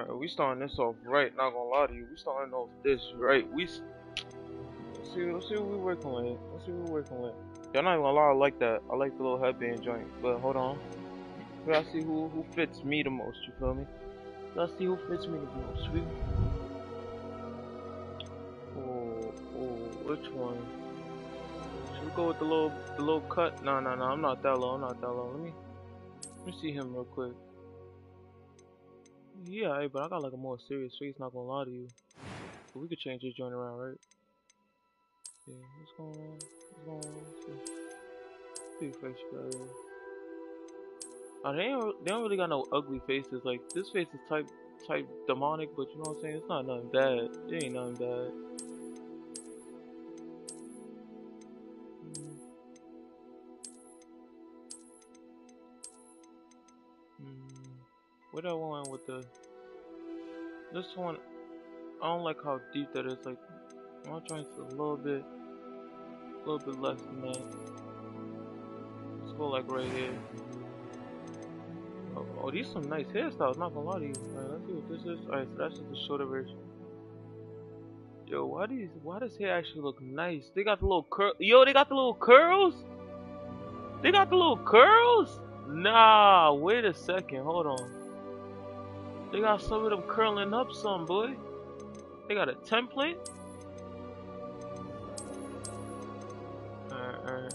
We starting this off right. Not gonna lie to you. We starting off this right. Let's see what we working with. Let's see what we working with. Y'all not even gonna lie. I like that. I like the little headband joint. But hold on. We gotta see who fits me the most. You feel me? Let's see who fits me the most. Which one? Should we go with the little cut? No. I'm not that low. Let me see him real quick. Yeah, but I got like a more serious face. Not gonna lie to you. But we could change this joint around, right? Yeah, what's going on? Let's see face right here. Oh, they don't really got no ugly faces. Like this face is type demonic, but you know what I'm saying? It's not nothing bad. It ain't nothing bad. What I want with this one? I don't like how deep that is. Like my joint's a little bit less than that. Let's go like right here. Oh, these some nice hairstyles. Not gonna lie to you. Alright, let's see what this is. Alright, so that's just the shorter version. Yo, why does hair actually look nice? They got the little curl. Yo, they got the little curls. They got the little curls. Nah, wait a second. Hold on. They got some of them curling up some, boy. They got a template. Alright.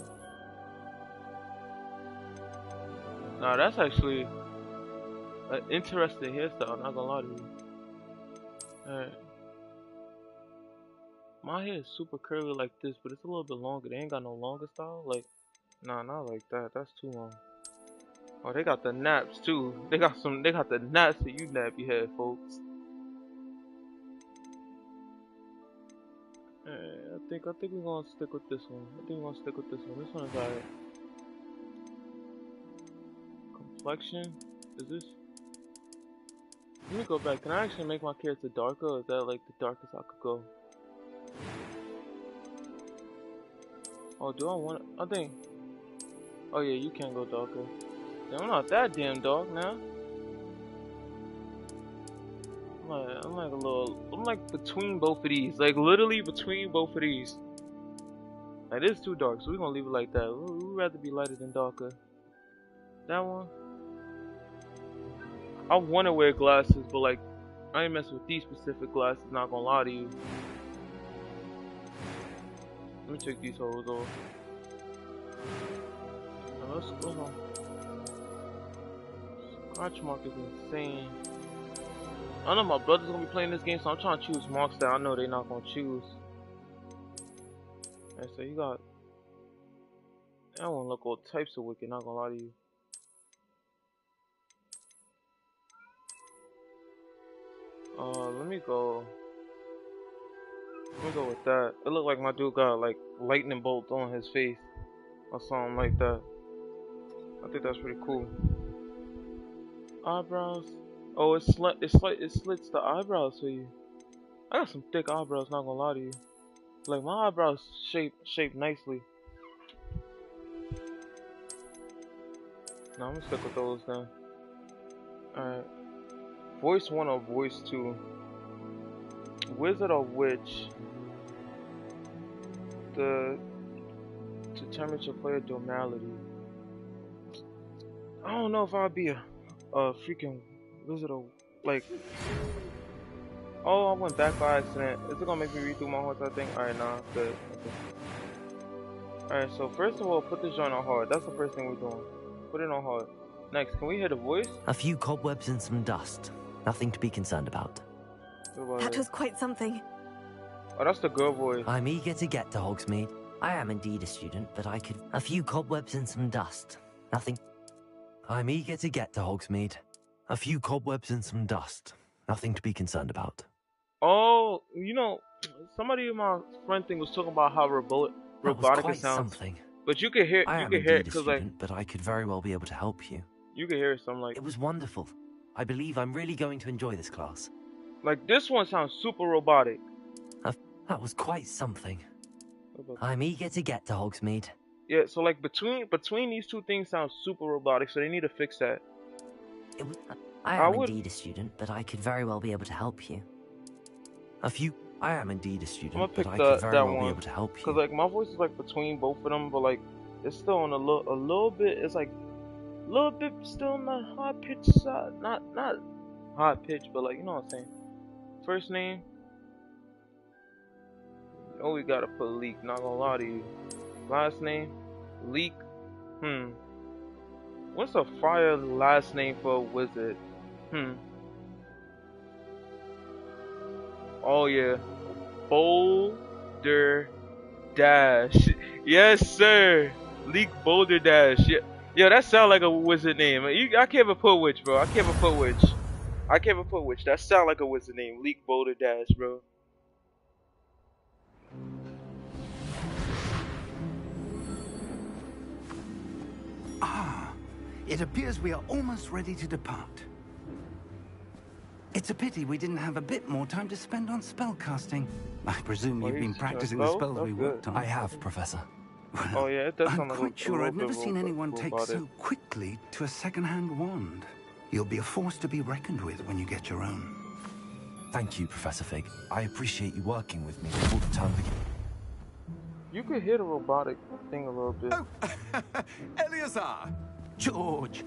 Nah, that's actually an interesting hairstyle. Not gonna lie to you. Alright. My hair is super curly like this, but it's a little bit longer. They ain't got no longer style. Like, nah, not like that. That's too long. Oh, they got the naps too. They got the naps that you nap your head, folks. I think we're gonna stick with this one. This one is alright. Complexion? Is this? Let me go back. Can I actually make my character darker, or is that like the darkest I could go? Oh, do I want? I think. Oh yeah, you can go darker. I'm not that damn dark now. I'm like between both of these. Like literally between both of these. Like this is too dark, so we're gonna leave it like that. We'd rather be lighter than darker. That one. I wanna wear glasses, but like I ain't messing with these specific glasses, not gonna lie to you. Let me take these holes off. Now let's go on. Scratch mark is insane. I know my brother's gonna be playing this game, so I'm trying to choose marks that I know they're not gonna choose. Alright, so you got. That one look all types of wicked, not gonna lie to you. Let me go with that. It looked like my dude got like lightning bolts on his face or something like that. I think that's pretty cool. Eyebrows. Oh, it slits the eyebrows for you. I got some thick eyebrows, not gonna lie to you. Like my eyebrows shape nicely. Nah, I'm gonna stick with those then. Alright. Voice 1 or voice 2? Wizard or witch? The determines your player normality. I don't know if I'd be a freaking wizard or like. Oh, I went back by accident. Is it gonna make me read through my horse? I think. Alright, nah, good. Okay. Alright, so first of all, put this joint on hard. That's the first thing we're doing. Put it on hard. Next, can we hear the voice? A few cobwebs and some dust. Nothing to be concerned about. That was quite something. Oh, that's the girl voice. I'm eager to get to Hogsmeade. I am indeed a student, but I could... A few cobwebs and some dust. Nothing... I'm eager to get to Hogsmeade. A few cobwebs and some dust. Nothing to be concerned about. Oh, you know, somebody in my friend thing was talking about how robotic it sounds. Something. But you could hear, I you could hear it because like, but I could very well be able to help you. You could hear it. So I'm like, it was wonderful. I believe I'm really going to enjoy this class. Like this one sounds super robotic. That was quite something. I'm eager to get to Hogsmeade. Yeah, so like between these two things sounds super robotic, so they need to fix that. I I am would. indeed a student, but I could very well be able to help you. I am indeed a I'm student, gonna but pick I could very that well be one, able to help cause you. like my voice is like between both of them, but like it's still on a little bit. It's like a little bit still not high pitch side, not high pitch, but like you know what I'm saying. First name. Oh, we gotta put Leak. Not gonna lie to you. Last name, Leak. What's a fire last name for a wizard? Oh yeah, Boulder Dash. Yes, sir. Leak Boulder Dash. Yeah, yeah, that sound like a wizard name. I can't even put which, bro. I can't even put which. I can't even put which. That sound like a wizard name. Leak Boulder Dash, bro. Ah, it appears we are almost ready to depart. It's a pity we didn't have a bit more time to spend on spellcasting. I presume Oh, you've been he's practicing the slow? spells That's we good. worked on. I have, Professor. Well, Oh yeah, it does I'm sound like quite a sure little I've never bit seen anyone take robotic. so quickly to a second-hand wand. You'll be a force to be reckoned with when you get your own. Thank you, Professor Fig. I appreciate you working with me before the term begins. You could hear the robotic thing a little bit. Oh, Eleazar! George!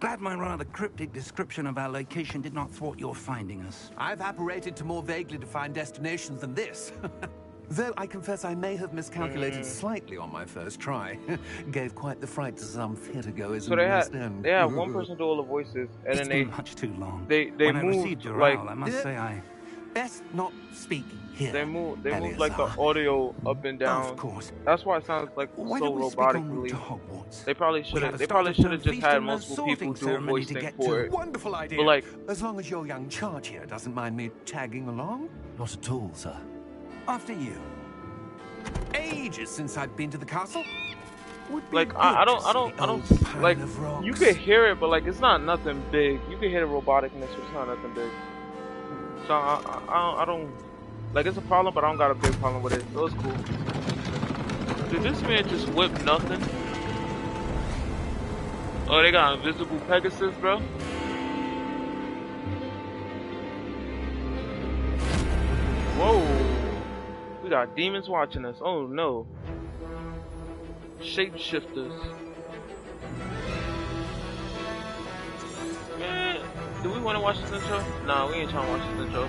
Glad my rather cryptic description of our location did not thwart your finding us. I've apparated to more vaguely defined destinations than this. Though I confess I may have miscalculated slightly on my first try. Gave quite the fright to some theatergoers So in they the had West End. one person do all the voices, and It's then been much too long. they when I moved received your like owl, I must say I... Best not speaking here. they moved like the Eleazar. audio up and down. Of course. That's why it sounds like Why so don't we speak en route robotically. to Hogwarts? They probably We should have have. a They probably should have start-of-term just had feast and a multiple people sorting do a ceremony voice to thing get for to. it. Wonderful idea. But like, as long as your young charge here doesn't mind me tagging along. Not at all, sir. After you. Ages since I've been to the castle. Would be like good I to don't see the old pile like of rocks. you could hear it, but like it's not nothing big. You can hear the roboticness, but it's not nothing big. So I don't like it's a problem, but I don't got a big problem with it. It was cool. Did this man just whip nothing? Oh, they got invisible Pegasus, bro. Whoa. We got demons watching us. Oh no. Shapeshifters. Man, do we want to watch this intro? Nah, we ain't trying to watch this intro.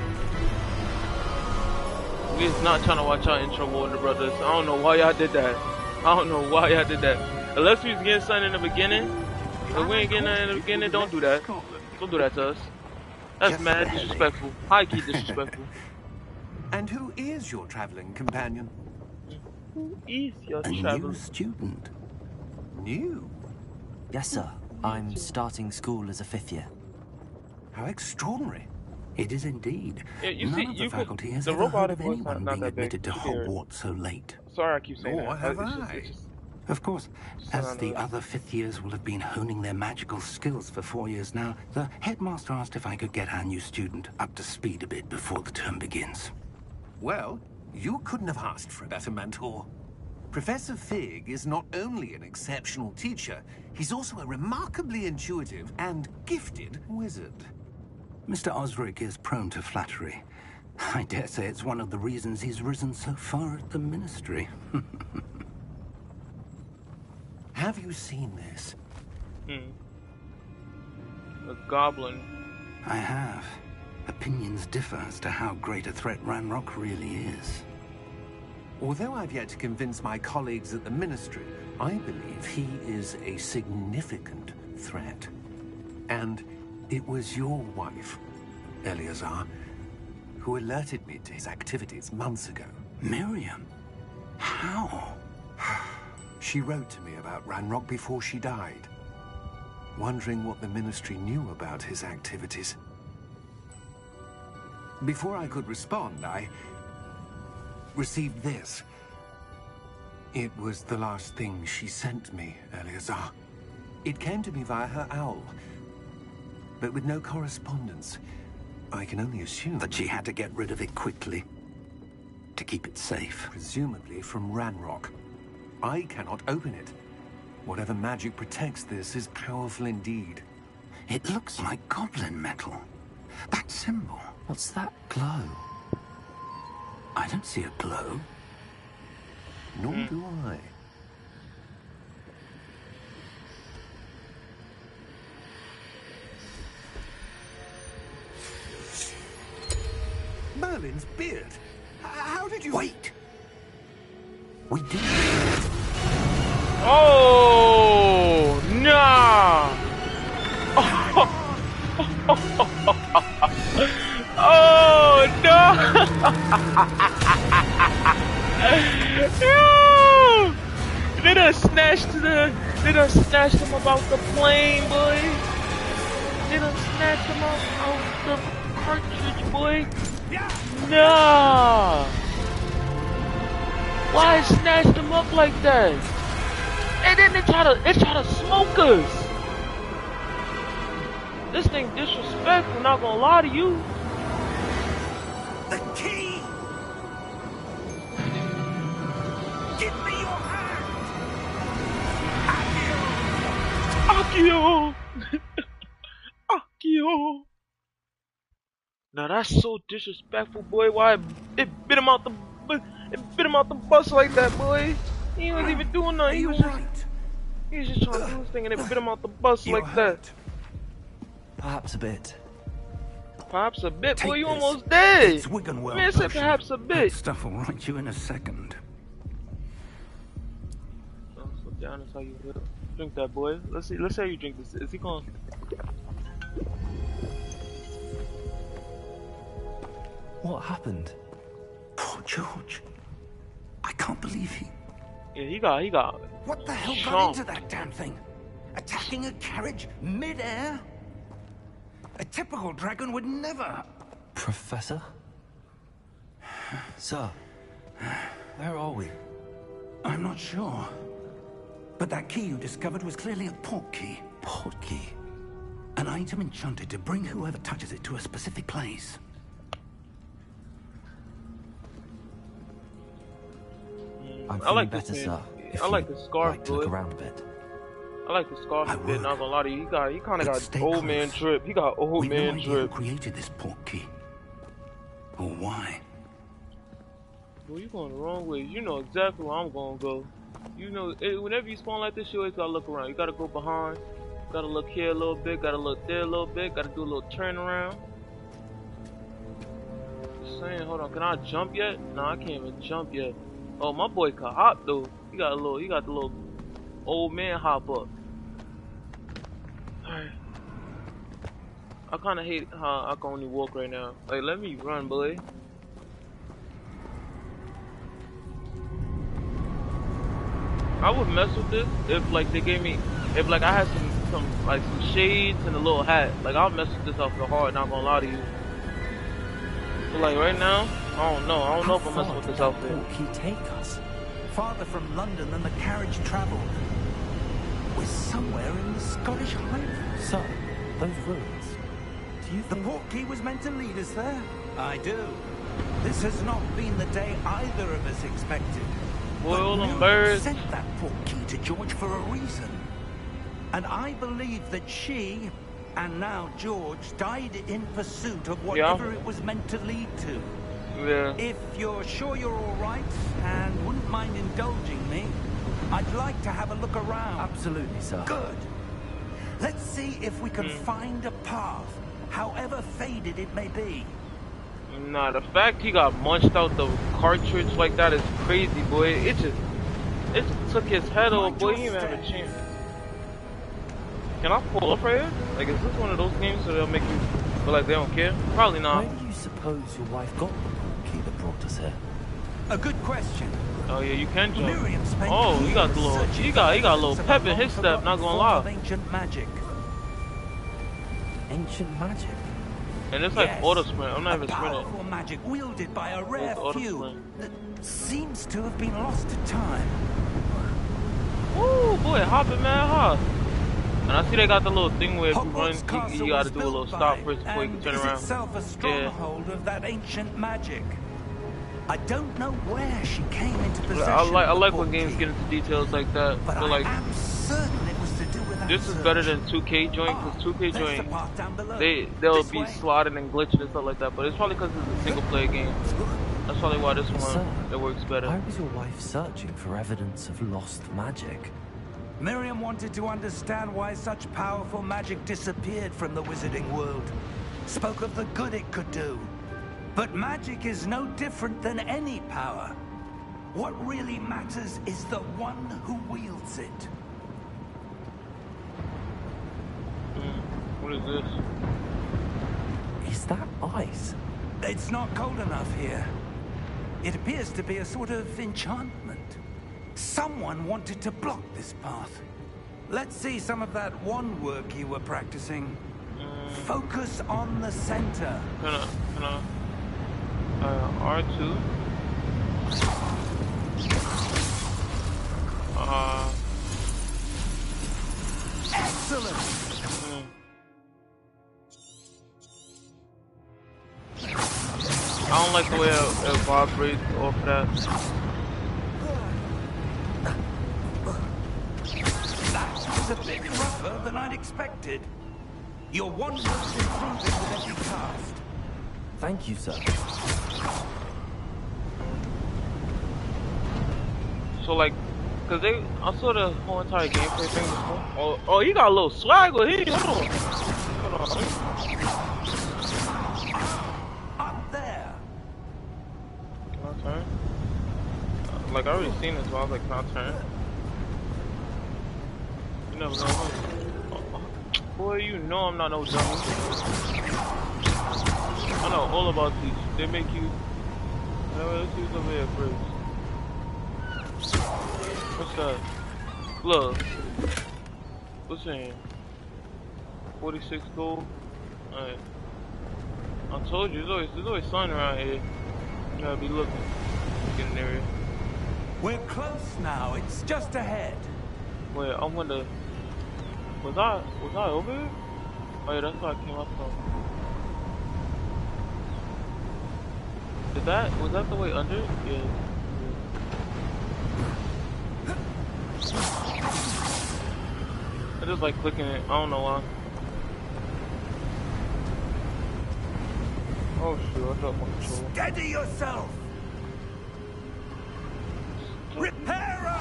We is not trying to watch our intro, Warner Brothers. I don't know why y'all did that. I don't know why y'all did that. Unless we was getting something in the beginning. If we ain't getting nothing in the beginning, don't do that. Don't do that to us. That's mad disrespectful. High-key disrespectful. And who is your traveling companion? Who is your A traveler? new student. New? Yes, sir. I'm starting school as a 5th year. How extraordinary. It is indeed. Yeah, you None see, of the you could- faculty has the ever heard robotic of voice anyone not being that big. admitted to You hear it. Hogwarts so late. Sorry I keep saying Nor that. have It's I. just- Of course, So as the none of other 5th years will have been honing their magical skills for 4 years now, the headmaster asked if I could get our new student up to speed a bit before the term begins. Well, you couldn't have asked for a better mentor. Professor Fig is not only an exceptional teacher, he's also a remarkably intuitive and gifted wizard. Mr. Osric is prone to flattery. I dare say it's one of the reasons he's risen so far at the ministry. Have you seen this? A goblin. I have. Opinions differ as to how great a threat Ranrock really is. Although I've yet to convince my colleagues at the Ministry, I believe he is a significant threat. And it was your wife, Eleazar, who alerted me to his activities months ago. Miriam? How? She wrote to me about Ranrock before she died, wondering what the Ministry knew about his activities. Before I could respond, I received this. It was the last thing she sent me, Eleazar. It came to me via her owl, but with no correspondence. I can only assume That she had to get rid of it quickly. To keep it safe. presumably from Ranrock. I cannot open it. Whatever magic protects this is powerful indeed. It looks like goblin metal. That symbol. What's that glow? I don't see a glow. Nor do I. Merlin's beard. How did you... Wait! We did. Oh, nah! Oh, no! Yo! They done snatched him about the plane, boy. They done snatched him out the cartridge, boy. Nah! Why snatched him up like that? And then they try to smoke us. This thing disrespectful, not gonna lie to you. The key! Give me your hand! Akio! Akio! Now that's so disrespectful, boy. Why it bit him out the bus like that, boy? He wasn't even doing nothing. He was just trying to do his thing, and it bit him out the bus like that. Perhaps a bit. Perhaps a bit, boy. You Take this. almost dead. It's Wiggenweld Man said potion. perhaps a That bit. stuff will right you in a second. So down is how you do it. Drink that, boy. Let's see how you drink this. Is he going? What happened? Poor George. I can't believe he... Yeah, he got. What the hell got Chomped. into that damn thing? Attacking a carriage mid-air? A typical dragon would never... Professor? Sir, where are we? I'm not sure. But that key you discovered was clearly a port key. Port key? An item enchanted to bring whoever touches it to a specific place. I'm I like feeling this better, man. sir. If I like you'd the scarf, like to look boy. around a bit. I like the scarf I a bit. would. Not gonna lie to you. He kind of But got stay old man close. drip. He got old We've no man idea who drip. created this port key. Or why. Boy, you going the wrong way. You know exactly where I'm gonna go. You know, whenever you spawn like this, you always gotta look around. You gotta go behind. Gotta look here a little bit. Gotta look there a little bit. Gotta do a little turn around. Just saying, hold on. Can I jump yet? No, I can't even jump yet. Oh, my boy can hop though. He got the little old man hop up. Alright. I kinda hate how I can only walk right now. Like, let me run, boy. I would mess with this if like they gave me, if like I had some shades and a little hat. Like I'll mess with this off the hard, not gonna lie to you. But like right now, I don't know if I'm messing with this outfit. Port key take us? Farther from London than the carriage travelled. We're somewhere in the Scottish Highlands. Sir, those ruins. Do you The think... port key was meant to lead us there. I do. This has not been the day either of us expected. Boy, all But them Newt birds. sent that port key to George for a reason. And I believe that she, and now George, died in pursuit of whatever it was meant to lead to. Yeah. If you're sure you're all right, and wouldn't mind indulging me, I'd like to have a look around. Absolutely, sir. Good. Let's see if we can find a path, however faded it may be. Nah, the fact he got munched out the cartridge like that is crazy, boy. It just took his head off, boy. He didn't even have a chance. Can I pull up right here? Like, is this one of those games so they'll make you feel like they don't care? Probably not. Where do you suppose your wife got the port key that brought us here? A good question. Oh yeah, you can jump. Miriam spent Oh, he got the years little, searching he for got a little evidence of pep a in his step. long-forgotten Not gonna form of lie. ancient magic. Ancient magic? And it's like Yes, auto sprint. I'm not even a sprinting. powerful magic wielded by a rare Auto few sprint. that seems to have been lost to time. Ooh, boy, hopping man hop. And I see they got the little thing where if you run, Hogwarts Castle you gotta was do a little built stop by, first before you can and turn is around. itself a stronghold of that ancient magic. I don't know where she came into possession I like of the when port games key, get into details like that. but So I like, am certain it was to do with This is better than 2K joint, because 2K joint, they'll be slotted and glitching and stuff like that, but it's probably because it's a single player game. That's probably why this one, it works better. Why was your wife searching for evidence of lost magic? Miriam wanted to understand why such powerful magic disappeared from the wizarding world. Spoke of the good it could do. But magic is no different than any power. What really matters is the one who wields it. What is this? Is that ice? It's not cold enough here. It appears to be a sort of enchantment. Someone wanted to block this path. Let's see some of that wand work you were practicing. Focus on the center. R2. Excellent. I don't like the way it vibrates off that. That was a bit rougher than I'd expected. Your wand works improving with every cast. Thank you, sir. So like, cause I saw the whole entire gameplay thing before. Oh, he got a little swag with him. Hold on. Up there. Can I turn? Like I already seen this, so I was like, can I turn? You never know. Boy, you know I'm not no dummy. I know all about these. They make you. Let's use over here first. What's that? Look. What's in here? 46 gold. Alright. I told you, there's always sun around here. You gotta be looking. Get in there. We're close now. It's just ahead. Wait, I wonder. Was I over here? Oh yeah, that's where I came up from. Was that the way under? Yeah. I just like clicking it. I don't know why. Oh shoot, I dropped my controller. Steady yourself. Reparo!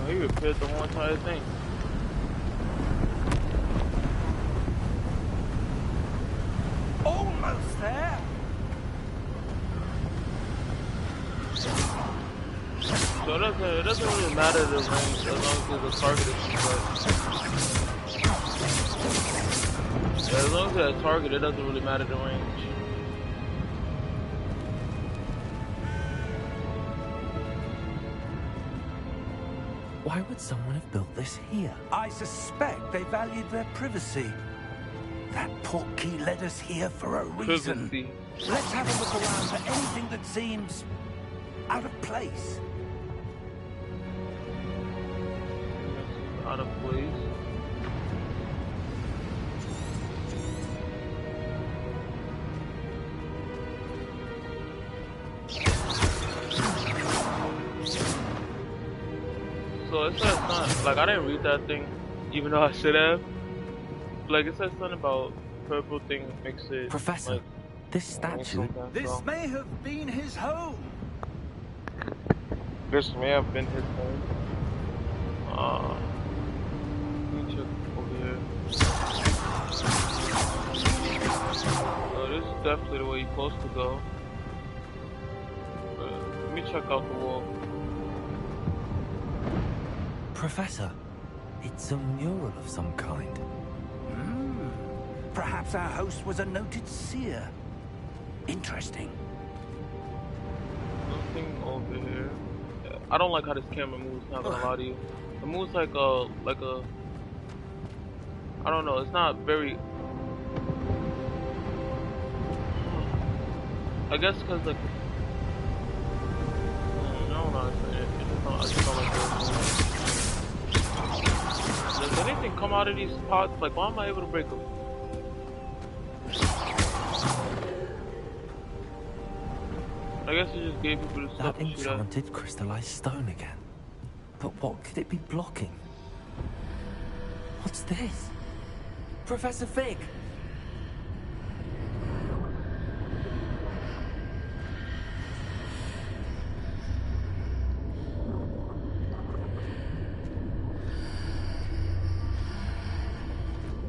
He repaired the whole entire thing. Almost there. So it doesn't really matter the range as long as the target is correct. Yeah, as long as it's a target, it doesn't really matter the range. Why would someone have built this here? I suspect they valued their privacy. That portkey led us here for a reason. Privacy. Let's have a look around for anything that seems out of place. Out of place. So it says something, like I didn't read that thing, even though I should have. Like it says something about purple thing makes it. Professor, like, this statue. This may have been his home. This may have been his home. Let me check over here. So this is definitely the way you're supposed to go. Let me check out the wall. Professor, it's a mural of some kind. Perhaps our host was a noted seer. Interesting. Nothing over here. I don't like how this camera moves, not gonna lie to you. It moves like a I don't know, it's not very, I guess because like, I don't know how to say it. I just don't like this. It anything come out of these pots? Like, why am I able to break them? I guess it just gave people the stuff That to shoot at. enchanted crystallized stone again. But what could it be blocking? What's this? Professor Fig!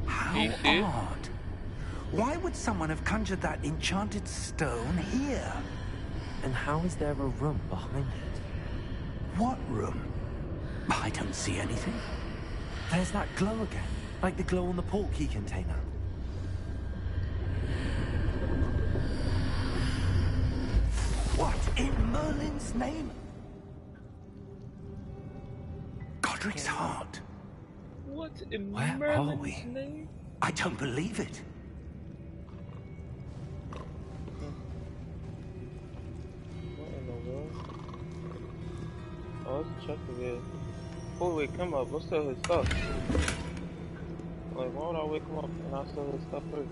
How odd. Why would someone have conjured that enchanted stone here? And how is there a room behind it? What room? I don't see anything. There's that glow again. Like the glow on the portkey container. What in Merlin's name? Godric's heart. What in Where Merlin's are we? name? I don't believe it. What in the world? Oh, let's check again. Oh wait, come up. Let's sell his stuff. Like, why would I wake him up and I sell his stuff first?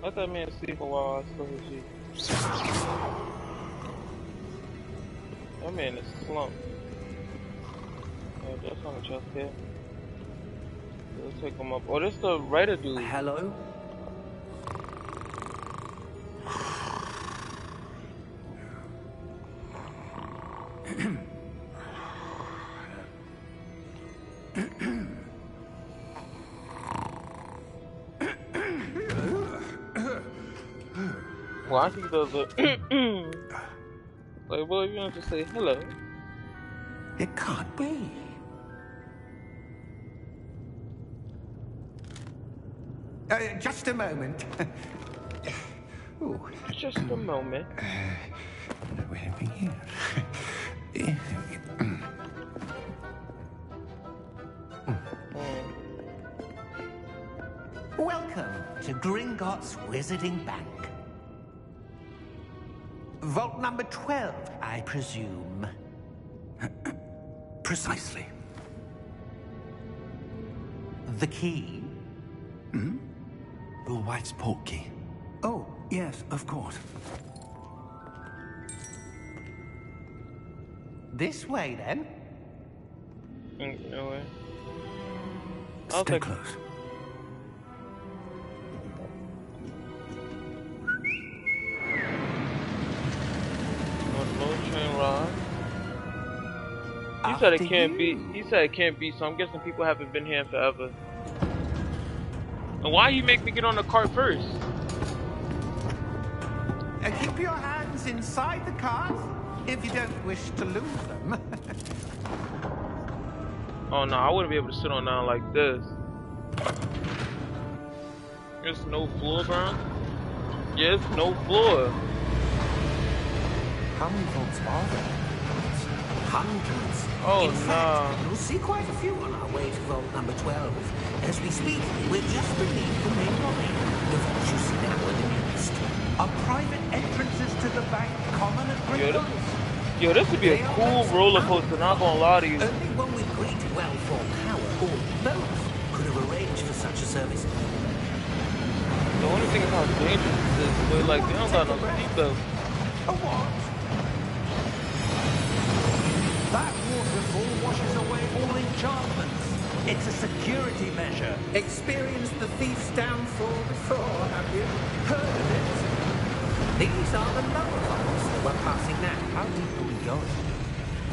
Let that man sleep a while I sell his shit. That man is slumped. Yeah, that's on the chest here. Let's take him up. Oh, this the writer dude. Hello? Well, I think those are like, well, you don't just say hello. It can't be. Just a moment. Ooh. Just a moment. Where are we here? Welcome to Gringotts Wizarding Bank. Vault number 12, I presume. Precisely. The key? Hmm? Your wife's portkey. Oh, yes, of course. This way, then. No way. I'll Stay take close. one low train rod. He said it can't be. He said it can't be. So I'm guessing people haven't been here forever. And why you make me get on the cart first? Keep your hands inside the cart if you don't wish to lose them. Oh no, I wouldn't be able to sit on down like this. There's no floor, bro. Yes, no floor. How many vaults are there? Hundreds. Oh In fact, no. you'll see quite a few on our way to vault number 12. As we speak, we're just beneath the main lobby. The vaults you see now in the nearest are private entrances to the bank common at Gringotts. Yo, this would be a cool roller coaster, not gonna lie to you. Only one with great wealth or power, or both, could have arranged for such a service. The only thing is how dangerous this is, but like, they don't got no seatbelts. A what? That waterfall washes away all enchantments. It's a security measure. Experienced the thief's downfall before, have you? Heard of it? These are the lower vaults that we're passing now. How deep are we going?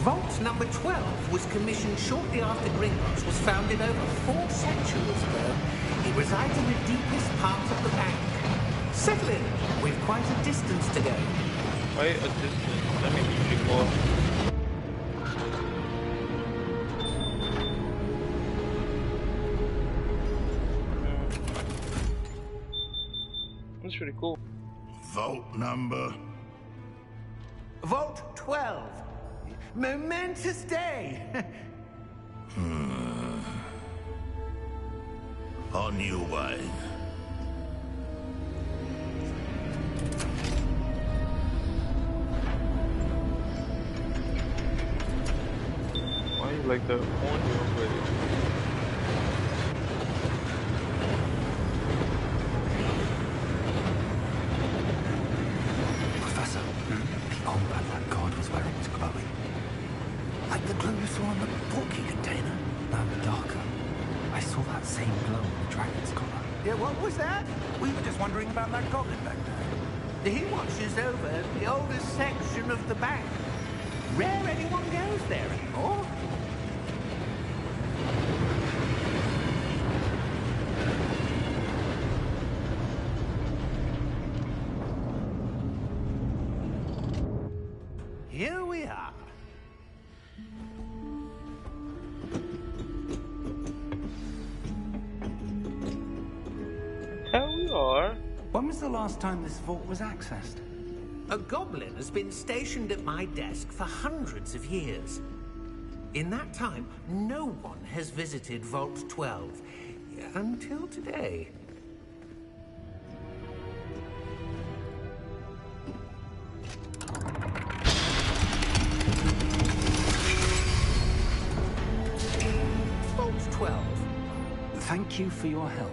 Vault number 12 was commissioned shortly after Gringotts was founded over 4 centuries ago. It resides in the deepest part of the bank. Settle in. We've quite a distance to go. Wait, a distance. That means pretty cool. That's pretty cool. Vault number. Vault 12. Momentous day. On your way. Why are you like the orange one with it. Professor, the armband that god was wearing was glowing. Like the glow you saw on the porky container. No, darker. I saw that same glow on the dragon's collar. Yeah, what was that? We were just wondering about that goblin back there. He watches over the oldest section of the bank. Rare anyone goes there anymore. Here we are. Here we are. When was the last time this vault was accessed? A goblin has been stationed at my desk for hundreds of years. In that time, no one has visited Vault 12 until today. Vault 12. Thank you for your help.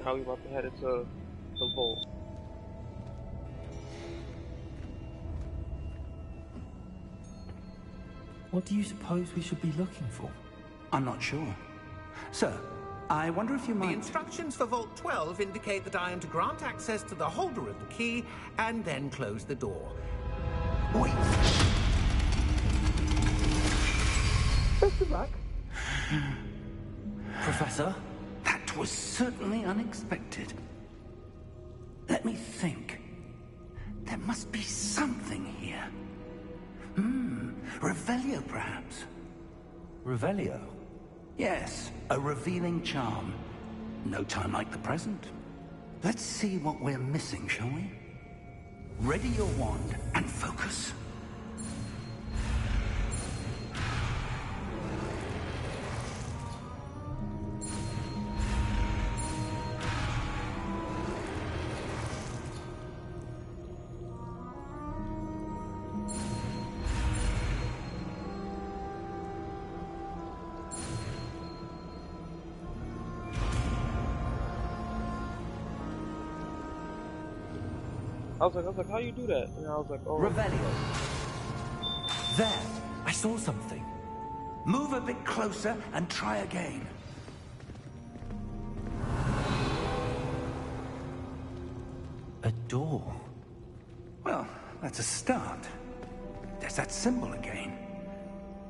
Now we about to head into the vault. What do you suppose we should be looking for? I'm not sure. Sir, I wonder if you The might... instructions for Vault 12 indicate that I am to grant access to the holder of the key and then close the door. Wait! Best of luck. Professor? That was certainly unexpected. Let me think. There must be something here. Revelio, perhaps? Revelio? Yes, a revealing charm. No time like the present. Let's see what we're missing, shall we? Ready your wand and focus. I was like, how you do that? And I was like, oh. Revelio. There. I saw something. Move a bit closer and try again. A door. Well, that's a start. There's that symbol again.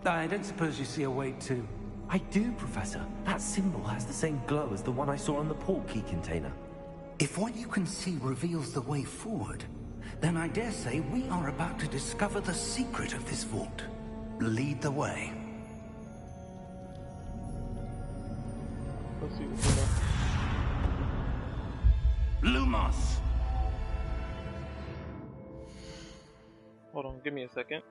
I don't suppose you see a way to... I do, Professor. That symbol has the same glow as the one I saw on the port key container. If what you can see reveals the way forward, then I dare say we are about to discover the secret of this vault. Lead the way. Let's see what's going on. Lumos! Hold on, give me a second.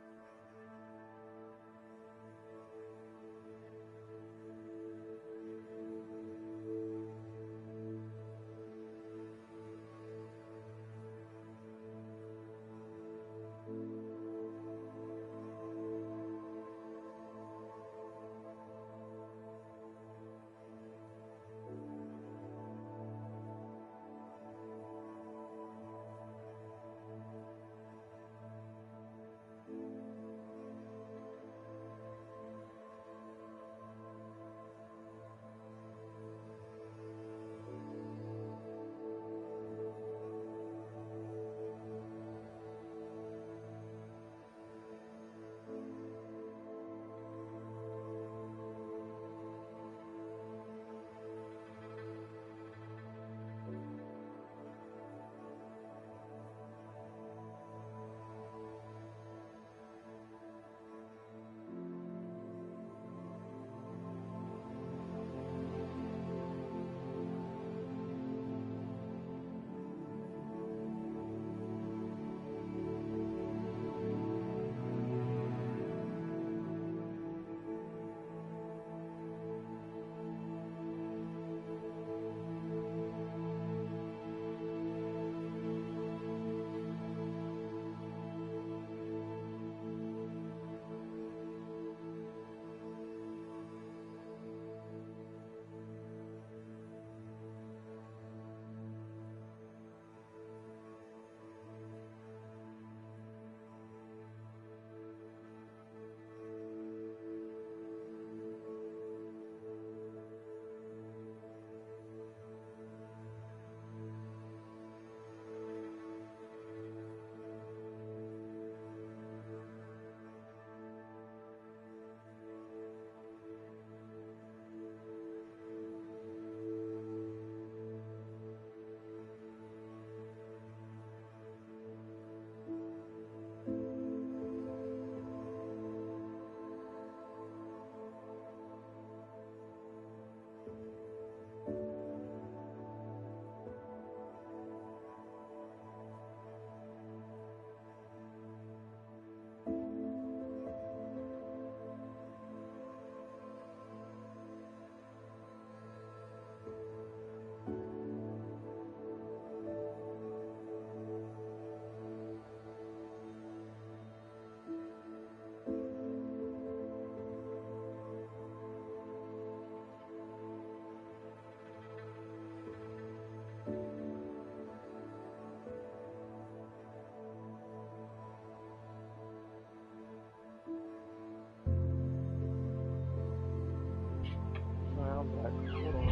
back. Hold on.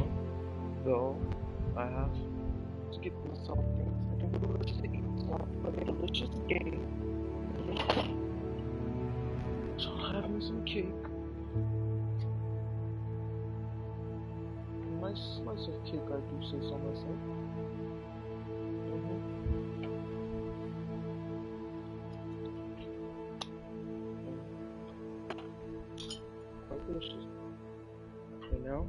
So, I have to get this something. A delicious game. So I'll have me some cake. A nice slice of cake, I do say so myself. Quite delicious. Okay, now.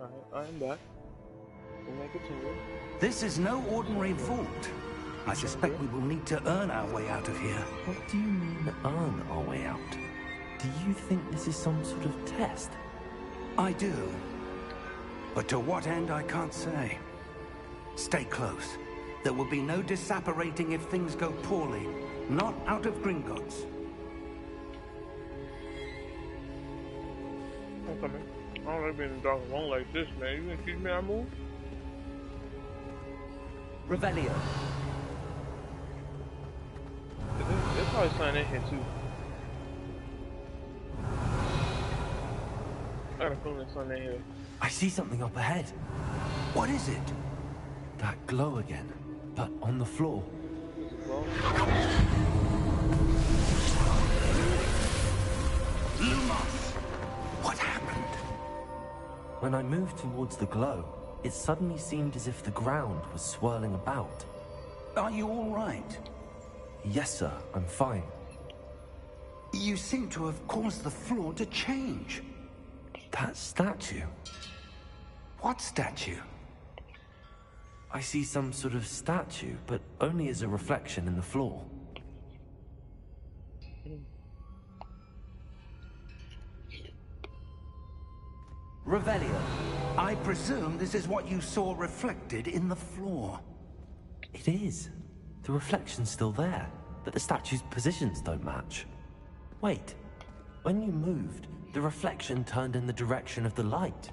Alright, I'm back. We may continue. This is no ordinary vault. I suspect we will need to earn our way out of here. What do you mean, earn our way out? Do you think this is some sort of test? I do. But to what end, I can't say. Stay close. There will be no disapparating if things go poorly. Not out of Gringotts. I'm coming. I don't like being in the dark alone like this, man. You gonna teach me how to move? Revelio. There's probably something in here too. I got a feeling there's something in here. I see something up ahead. What is it? That glow again, but on the floor. Lumos! What happened? When I moved towards the glow, it suddenly seemed as if the ground was swirling about. Are you all right? Yes, sir, I'm fine. You seem to have caused the floor to change. That statue. What statue? I see some sort of statue, but only as a reflection in the floor. Revelio. I presume this is what you saw reflected in the floor. It is. The reflection's still there, but the statue's positions don't match. Wait. When you moved, the reflection turned in the direction of the light.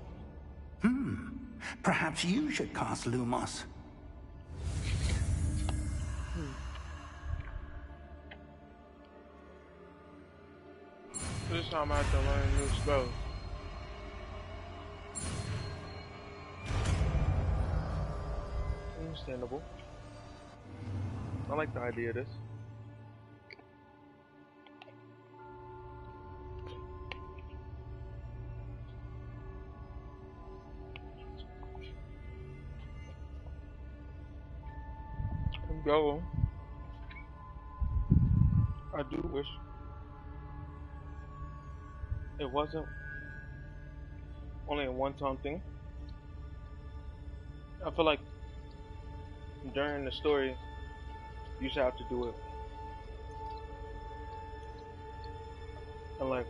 Perhaps you should cast Lumos. This time I have to learn new spells. Understandable. I like the idea of this. Go. I do wish it wasn't only a one-time thing. I feel like during the story, you should have to do it. And like,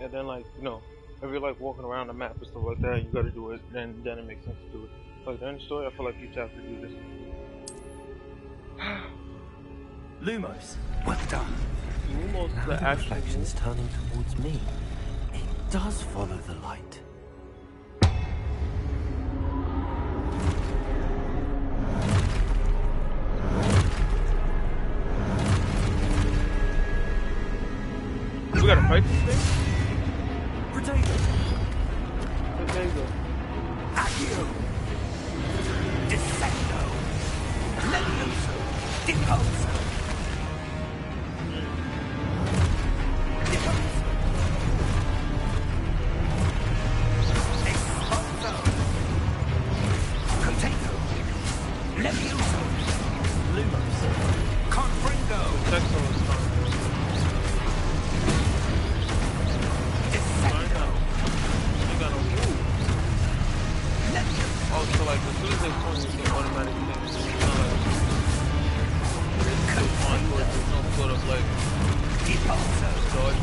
and then like, you know, if you're like walking around the map and stuff like that, you gotta do it, then it makes sense to do it. Like during the story, I feel like you should have to do this. Lumos. Well done. Lumos Now is the the actual reflection's turning towards me. It does follow the light. fight this thing? Potato. Potato. Accio. Descendo. Levioso. Deposo. Deposo. Expulso. Potato. Levioso. Lumos. Confringo. Texo is fine. Descendo. You got no move. Oh, so like as soon as they point, you can automatic thing. It's not like it's on towards there's no sort of like Deposo. dodge.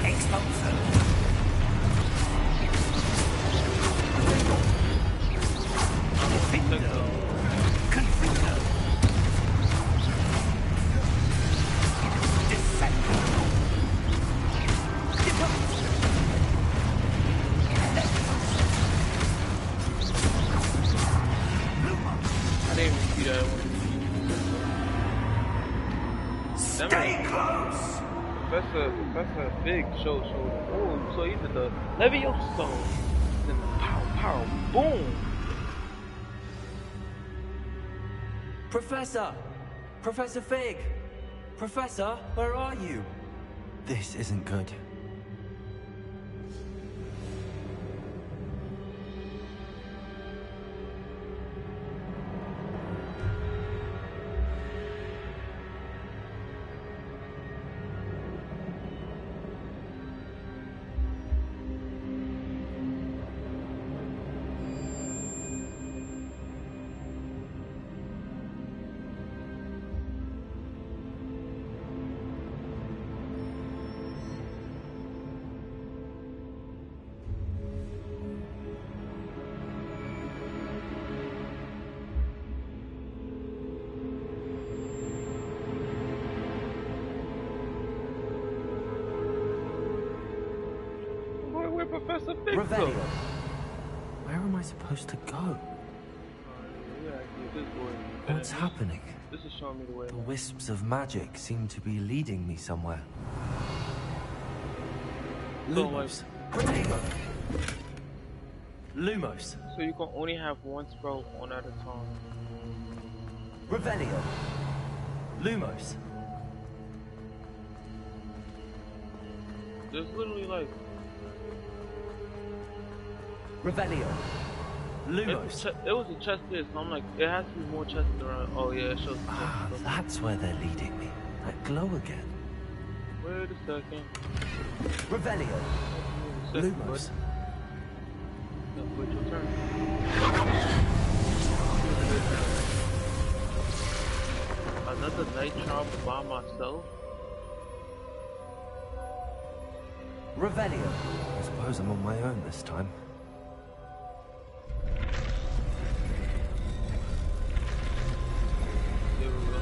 Expulso. Findo. Confrindo. Descendo. Deposo. I didn't even see that one. Stay close. Professor Big showed. Oh, so he did the Levioso. Then the pow, boom. Professor! Professor Fig! Professor, where are you? This isn't good. Where Professor Fig go? Revelio. Where am I supposed to go? What's happening? This is showing me the way. The wisps of magic seem to be leading me somewhere. Lumos. Potato. Lumos. So you can only have one spell on at a time. Revelio. Lumos. There's literally like Revelio. Lumos. it was a chest there, so I'm like, it has to be more chests around. Oh yeah, it shows. Ah, that's where they're leading me. That glow again. Wait a second. Revelio. Lumos. Wait your turn. Another night job by myself. Revelio. I suppose I'm on my own this time. Here we go.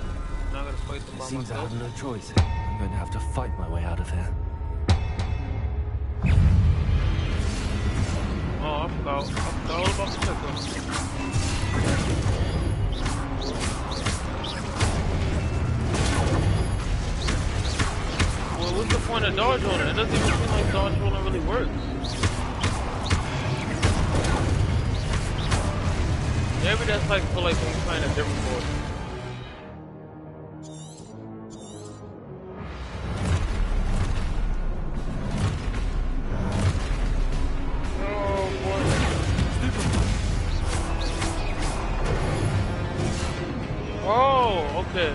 Now I gotta fight them by It seems I myself. have no choice. I'm going to have to fight my way out of here. Oh, I forgot all about the checkers. Well, what's the point of dodge rolling? It doesn't even seem like dodge rolling really works. Maybe that's like for like when you're playing a different board. Oh, okay.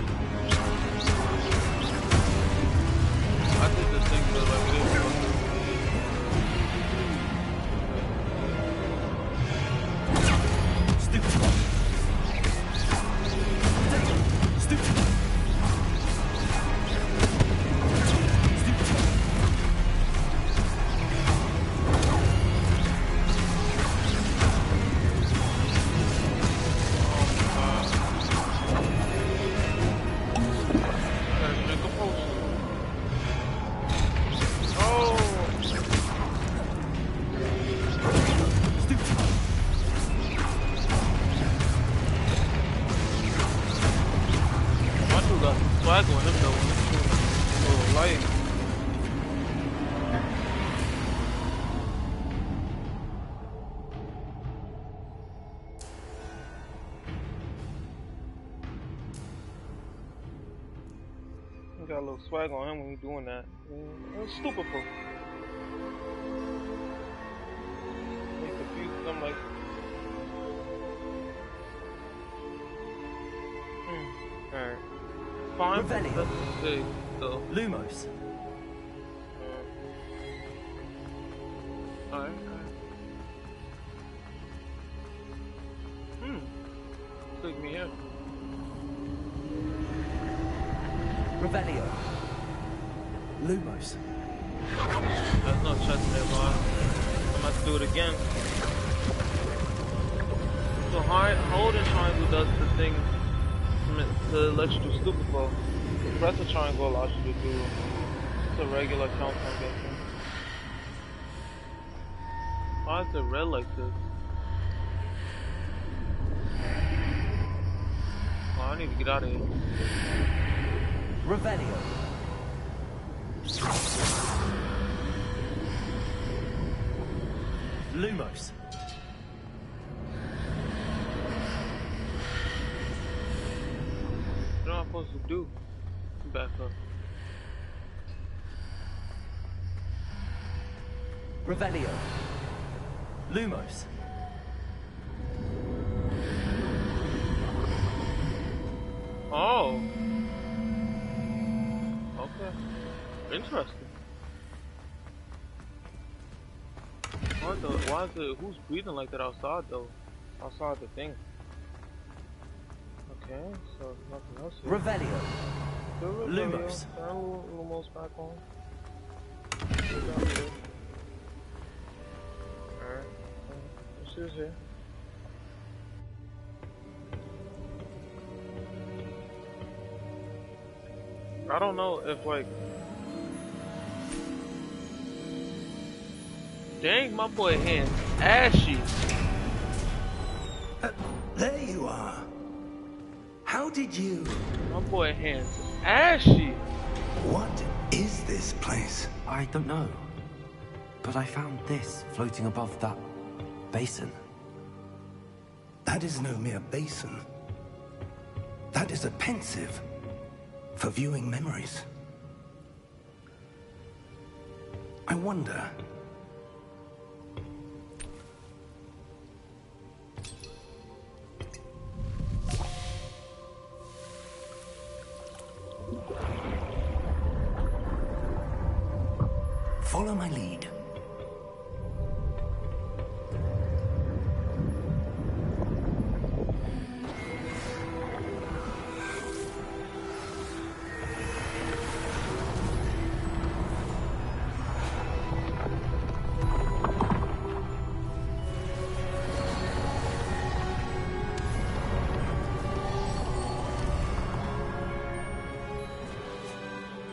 I think this thing feels like it is. Swag on him though. got a little swag on him when he's doing that. It's stupid for. He's confused. I'm like, alright. Fine. Revelio. Big, so. Lumos. Alright. Take me in. Revelio. Lumos. There's no chest there, boy. I'm about to do it again. So holding triangle does the thing to let you do stupid flow. Press the triangle allows you to do just a regular count, I'm guessing. Why is it red like this? Oh, I need to get out of here. Revelio. Lumos. What am I supposed to do? Back up. Revelio. Lumos. Oh. Okay. Interesting. Why is it, who's breathing like that outside though? Outside the thing. Okay, so nothing else here. Revelio. Lumos. Turn Lumos back on. Alright. What's this here? I don't know if like. Dang, my boy hands ashy. There you are. How did you... My boy hands ashy. What is this place? I don't know. But I found this floating above that basin. That is no mere basin. That is a pensive for viewing memories. I wonder... Follow my lead.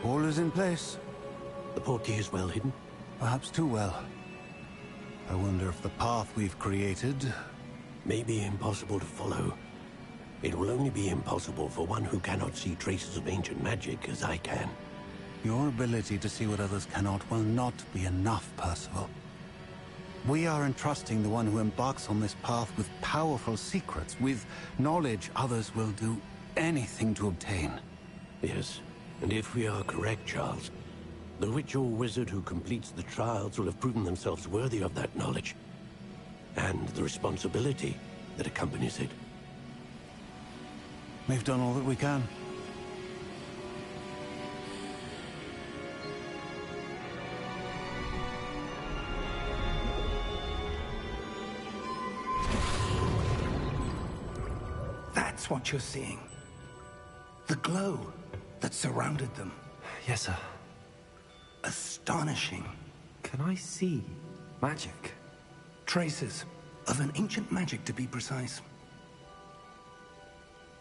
All is in place. The portkey is well hidden? Perhaps too well. I wonder if the path we've created... May be impossible to follow. It will only be impossible for one who cannot see traces of ancient magic as I can. Your ability to see what others cannot will not be enough, Percival. We are entrusting the one who embarks on this path with powerful secrets, with knowledge others will do anything to obtain. Yes, and if we are correct, Charles, the witch or wizard who completes the trials will have proven themselves worthy of that knowledge, and the responsibility that accompanies it. We've done all that we can. That's what you're seeing. The glow that surrounded them. Yes, sir. Astonishing. Can I see magic? Traces of an ancient magic, to be precise.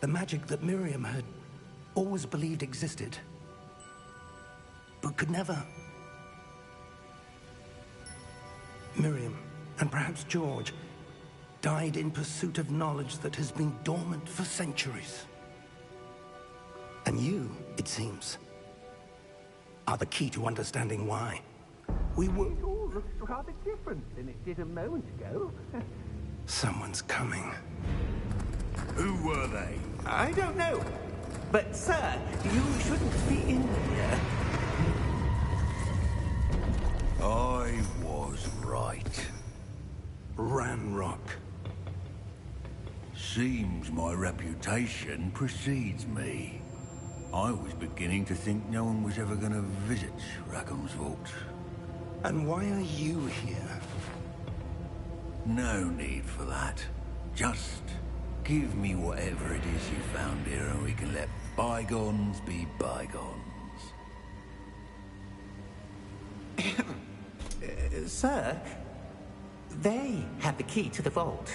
The magic that Miriam had always believed existed, but could never. Miriam, and perhaps George, died in pursuit of knowledge that has been dormant for centuries. And you, it seems, are the key to understanding why. We were... It all looks rather different than it did a moment ago. Someone's coming. Who were they? I don't know. But, sir, you shouldn't be in here. I was right. Ranrock. Seems my reputation precedes me. I was beginning to think no one was ever going to visit Rackham's vault. And why are you here? No need for that. Just give me whatever it is you found here and we can let bygones be bygones. Sir, they have the key to the vault.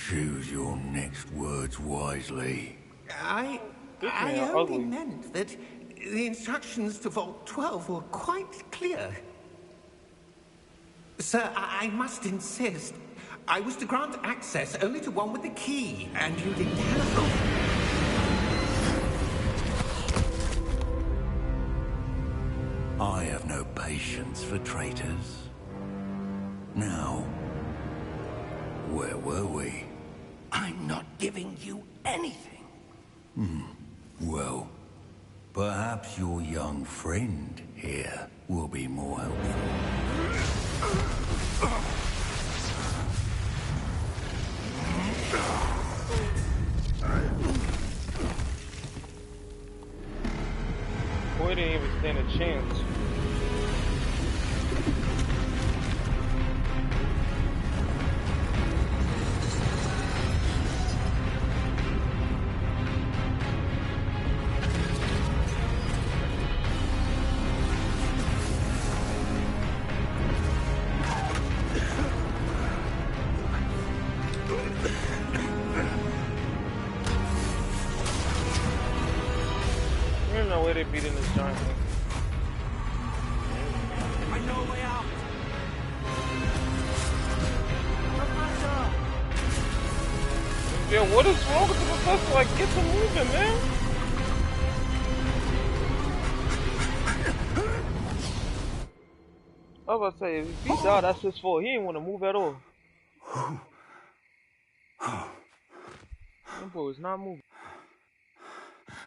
Choose your next words wisely. I only meant that the instructions to Vault 12 were quite clear. Sir, I must insist. I was to grant access only to one with the key, and you didn't have... I have no patience for traitors. Now, where were we? I'm not giving you anything. Well, perhaps your young friend here will be more helpful. Boy didn't even stand a chance. There's no way they beat in this giant thing. I know a way out. Yo, what is wrong with the professor? Like, get some moving, man. I was about to say, if he died, that's his fault. He didn't want to move at all. That boy was not moving.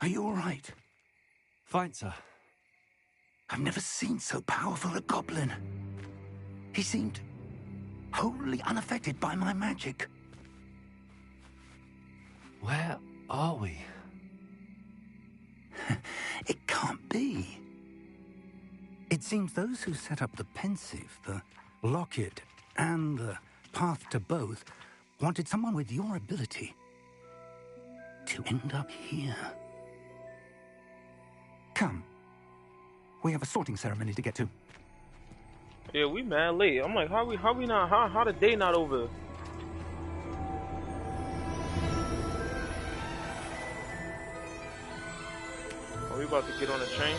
Are you all right? Fine, sir. I've never seen so powerful a goblin. He seemed wholly unaffected by my magic. Where are we? It can't be. It seems those who set up the pensive, the locket, and the path to both wanted someone with your ability to end up here. Come. We have a sorting ceremony to get to. Yeah, we mad late. I'm like, how the day not over? Are we about to get on the train?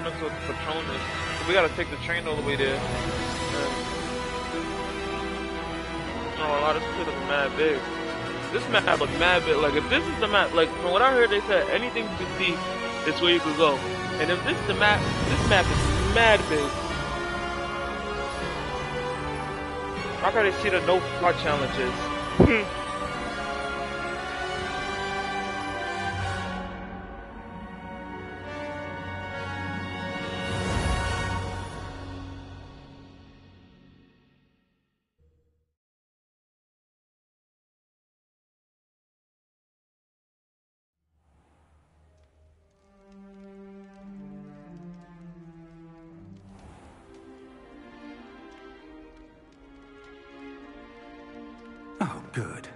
That's what the Patron is. So we gotta take the train all the way there. Oh, a lot of shit is mad big. This map looks mad big. Like, if this is the map, like, from what I heard, they said anything you can see is where you could go. And if this is the map, this map is mad big. I gotta see the no fly challenges. Oh, good.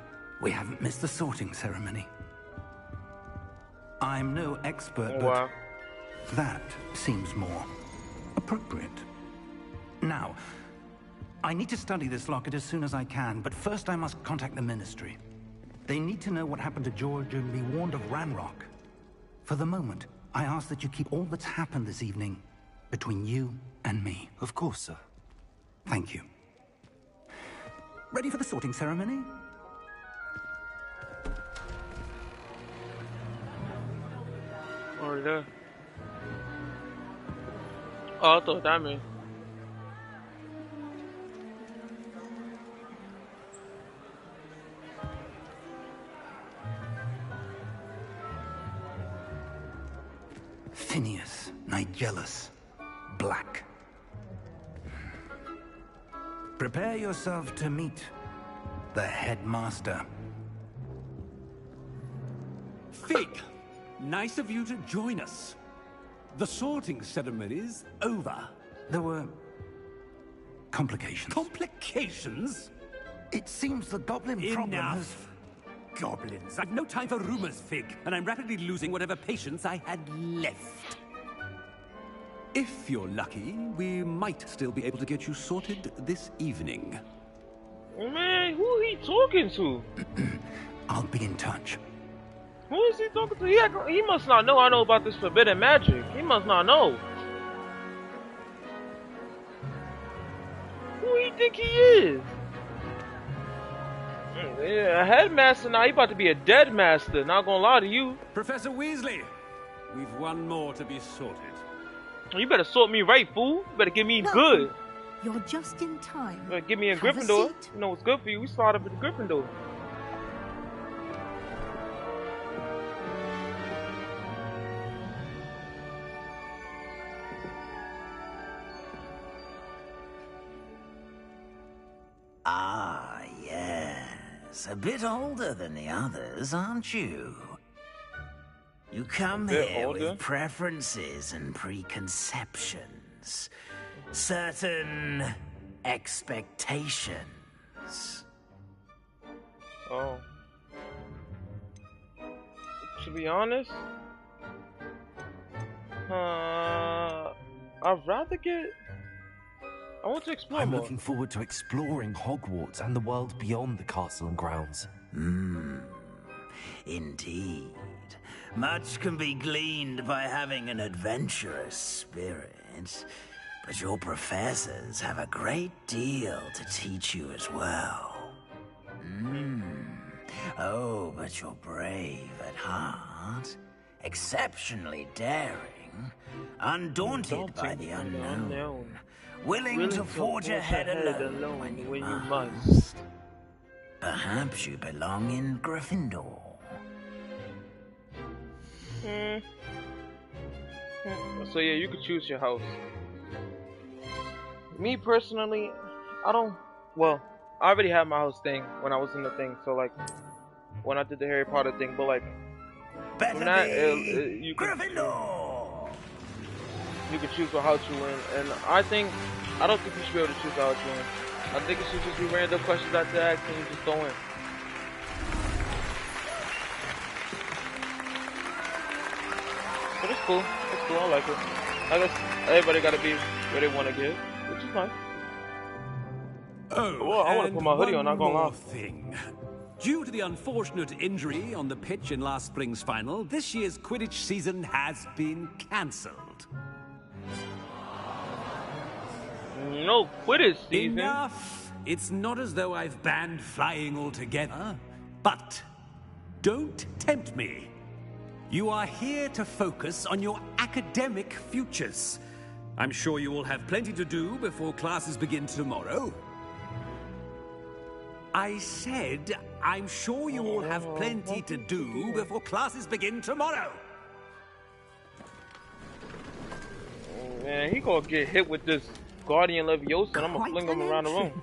We haven't missed the sorting ceremony. I'm no expert, but that seems more appropriate. Now, I need to study this locket as soon as I can, but first I must contact the Ministry. They need to know what happened to George and be warned of Ranrock. For the moment, I ask that you keep all that's happened this evening between you and me. Of course, sir. Thank you. Ready for the sorting ceremony? Already there. Oh, I thought that meant. Phineas, Nigellus, Black. Prepare yourself to meet the headmaster. Fig, nice of you to join us. The sorting ceremony's over. There were complications. Complications? It seems the goblin problem has... Enough. Goblins. I've no time for rumors, Fig, and I'm rapidly losing whatever patience I had left. If you're lucky, we might still be able to get you sorted this evening. Man, who he talking to? I'll be in touch. Who is he talking to? He must not know I know about this forbidden magic. He must not know. Who do you think he is? Yeah, a headmaster now. He about to be a dead master. Not gonna lie to you. Professor Weasley, we've one more to be sorted. You better sort me right, fool. You better give me No, good. You're just in time. You better give me a Have a Gryffindor. seat. You know what's good for you. We started with the Gryffindor. Ah, yes. A bit older than the others, aren't you? You come here older? with preferences and preconceptions. Certain expectations. Oh. To be honest, I'd rather get. I want to explore I'm more. looking forward to exploring Hogwarts and the world beyond the castle and grounds. Indeed. Much can be gleaned by having an adventurous spirit, but your professors have a great deal to teach you as well. Oh, but you're brave at heart, exceptionally daring, undaunted by the unknown, willing to forge ahead alone when you must. Perhaps you belong in Gryffindor. So yeah, you could choose your house. Me personally, I don't. Well, I already had my house thing when I was in the thing. So like, when I did the Harry Potter thing, but like, from that, you could choose what house you in, and I don't think you should be able to choose what house you in. I think it should just be random questions that they ask and you just go in. But it's cool. It's cool. I like it. I guess everybody gotta be where they want to get, which is nice. Oh, well, I want to put my hoodie on. Not gonna lie. Thing. Due to the unfortunate injury on the pitch in last spring's final, this year's Quidditch season has been cancelled. No Quidditch season. Enough. It's not as though I've banned flying altogether, but don't tempt me. You are here to focus on your academic futures. I'm sure you will have plenty to do before classes begin tomorrow. I said, I'm sure you will have plenty to do before classes begin tomorrow. Man, he gonna get hit with this Guardian Leviosa and I'm gonna fling him around the room.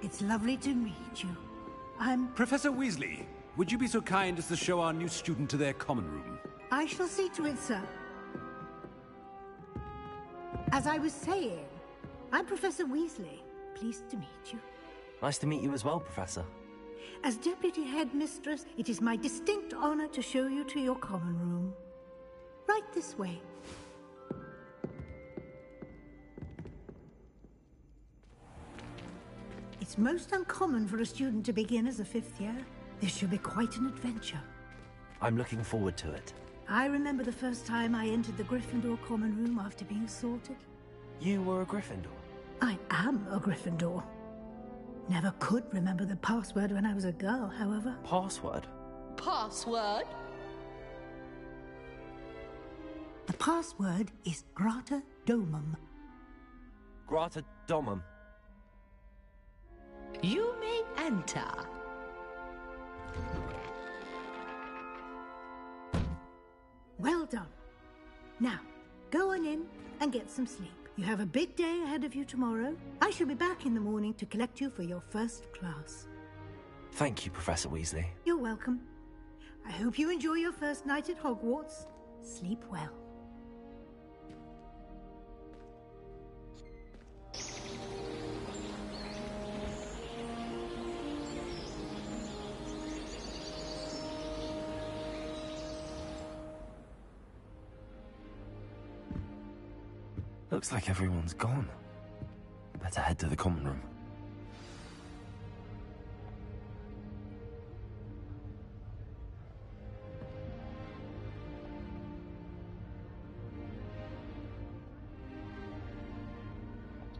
It's lovely to meet you. I'm... Professor Weasley, would you be so kind as to show our new student to their common room? I shall see to it, sir. As I was saying, I'm Professor Weasley. Pleased to meet you. Nice to meet you as well, Professor. As Deputy Headmistress, it is my distinct honor to show you to your common room. Right this way. It's most uncommon for a student to begin as a fifth year. This should be quite an adventure. I'm looking forward to it. I remember the first time I entered the Gryffindor common room after being sorted. You were a Gryffindor? I am a Gryffindor. Never could remember the password when I was a girl, however. Password? Password? The password is Grata Domum. Grata Domum. You may enter. Well done. Now, go on in and get some sleep. You have a big day ahead of you tomorrow. I shall be back in the morning to collect you for your first class. Thank you, Professor Weasley. You're welcome. I hope you enjoy your first night at Hogwarts. Sleep well. Looks like everyone's gone. Better head to the common room.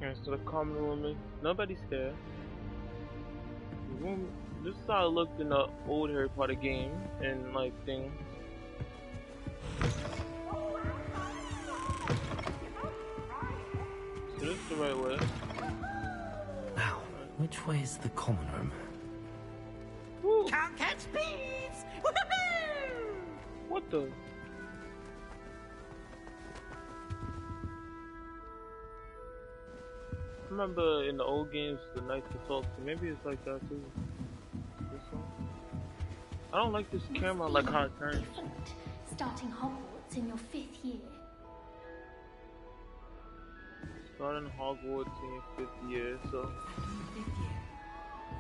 Alright, so the common room, nobody's there. The room, this is how it looked in the old Harry Potter game and like thing. So this is the right way. Now, which way is the common room? Woo. Can't catch thieves! Woohoo! What the? I remember in the old games the knights could talk, so maybe it's like that too. This one. I don't like this camera, like how it turns. Starting Hogwarts in your 5th year. Starting Hogwarts in your 5th year, so.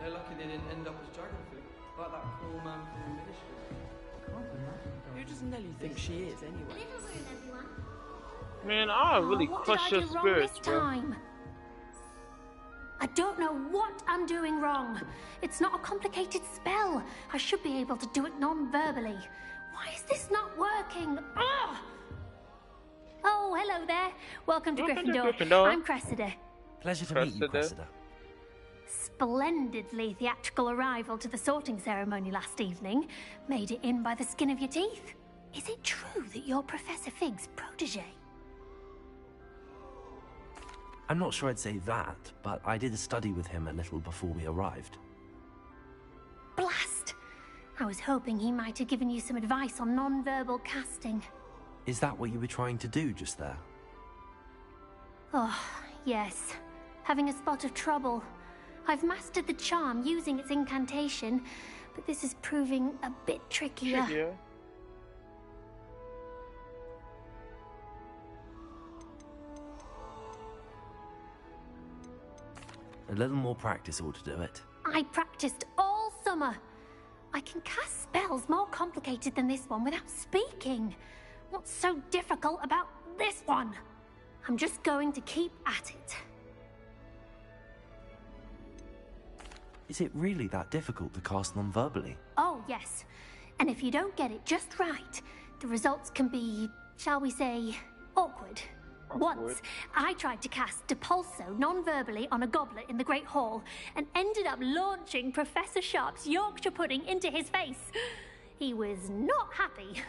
They're lucky they didn't end up as dragon food, like that poor man from the ministry. Who does Nelly think she is, anyway? Man, I really crush your spirits, bro. Time? I don't know what I'm doing wrong. It's not a complicated spell. I should be able to do it non-verbally. Why is this not working? Ugh! Oh, hello there. Welcome to Gryffindor. I'm Cressida. Pleasure to meet you, Cressida. Splendidly theatrical arrival to the sorting ceremony last evening. Made it in by the skin of your teeth. Is it true that you're Professor Fig's protege? I'm not sure I'd say that, but I did study with him a little before we arrived. Blast! I was hoping he might have given you some advice on non-verbal casting. Is that what you were trying to do just there? Oh, yes. Having a spot of trouble. I've mastered the charm using its incantation, but this is proving a bit trickier. A little more practice ought to do it. I practiced all summer. I can cast spells more complicated than this one without speaking. What's so difficult about this one? I'm just going to keep at it. Is it really that difficult to cast non-verbally? Oh, yes. And if you don't get it just right, the results can be, shall we say, awkward. Once, I tried to cast Depulso non-verbally on a goblet in the Great Hall and ended up launching Professor Sharp's Yorkshire pudding into his face. He was not happy.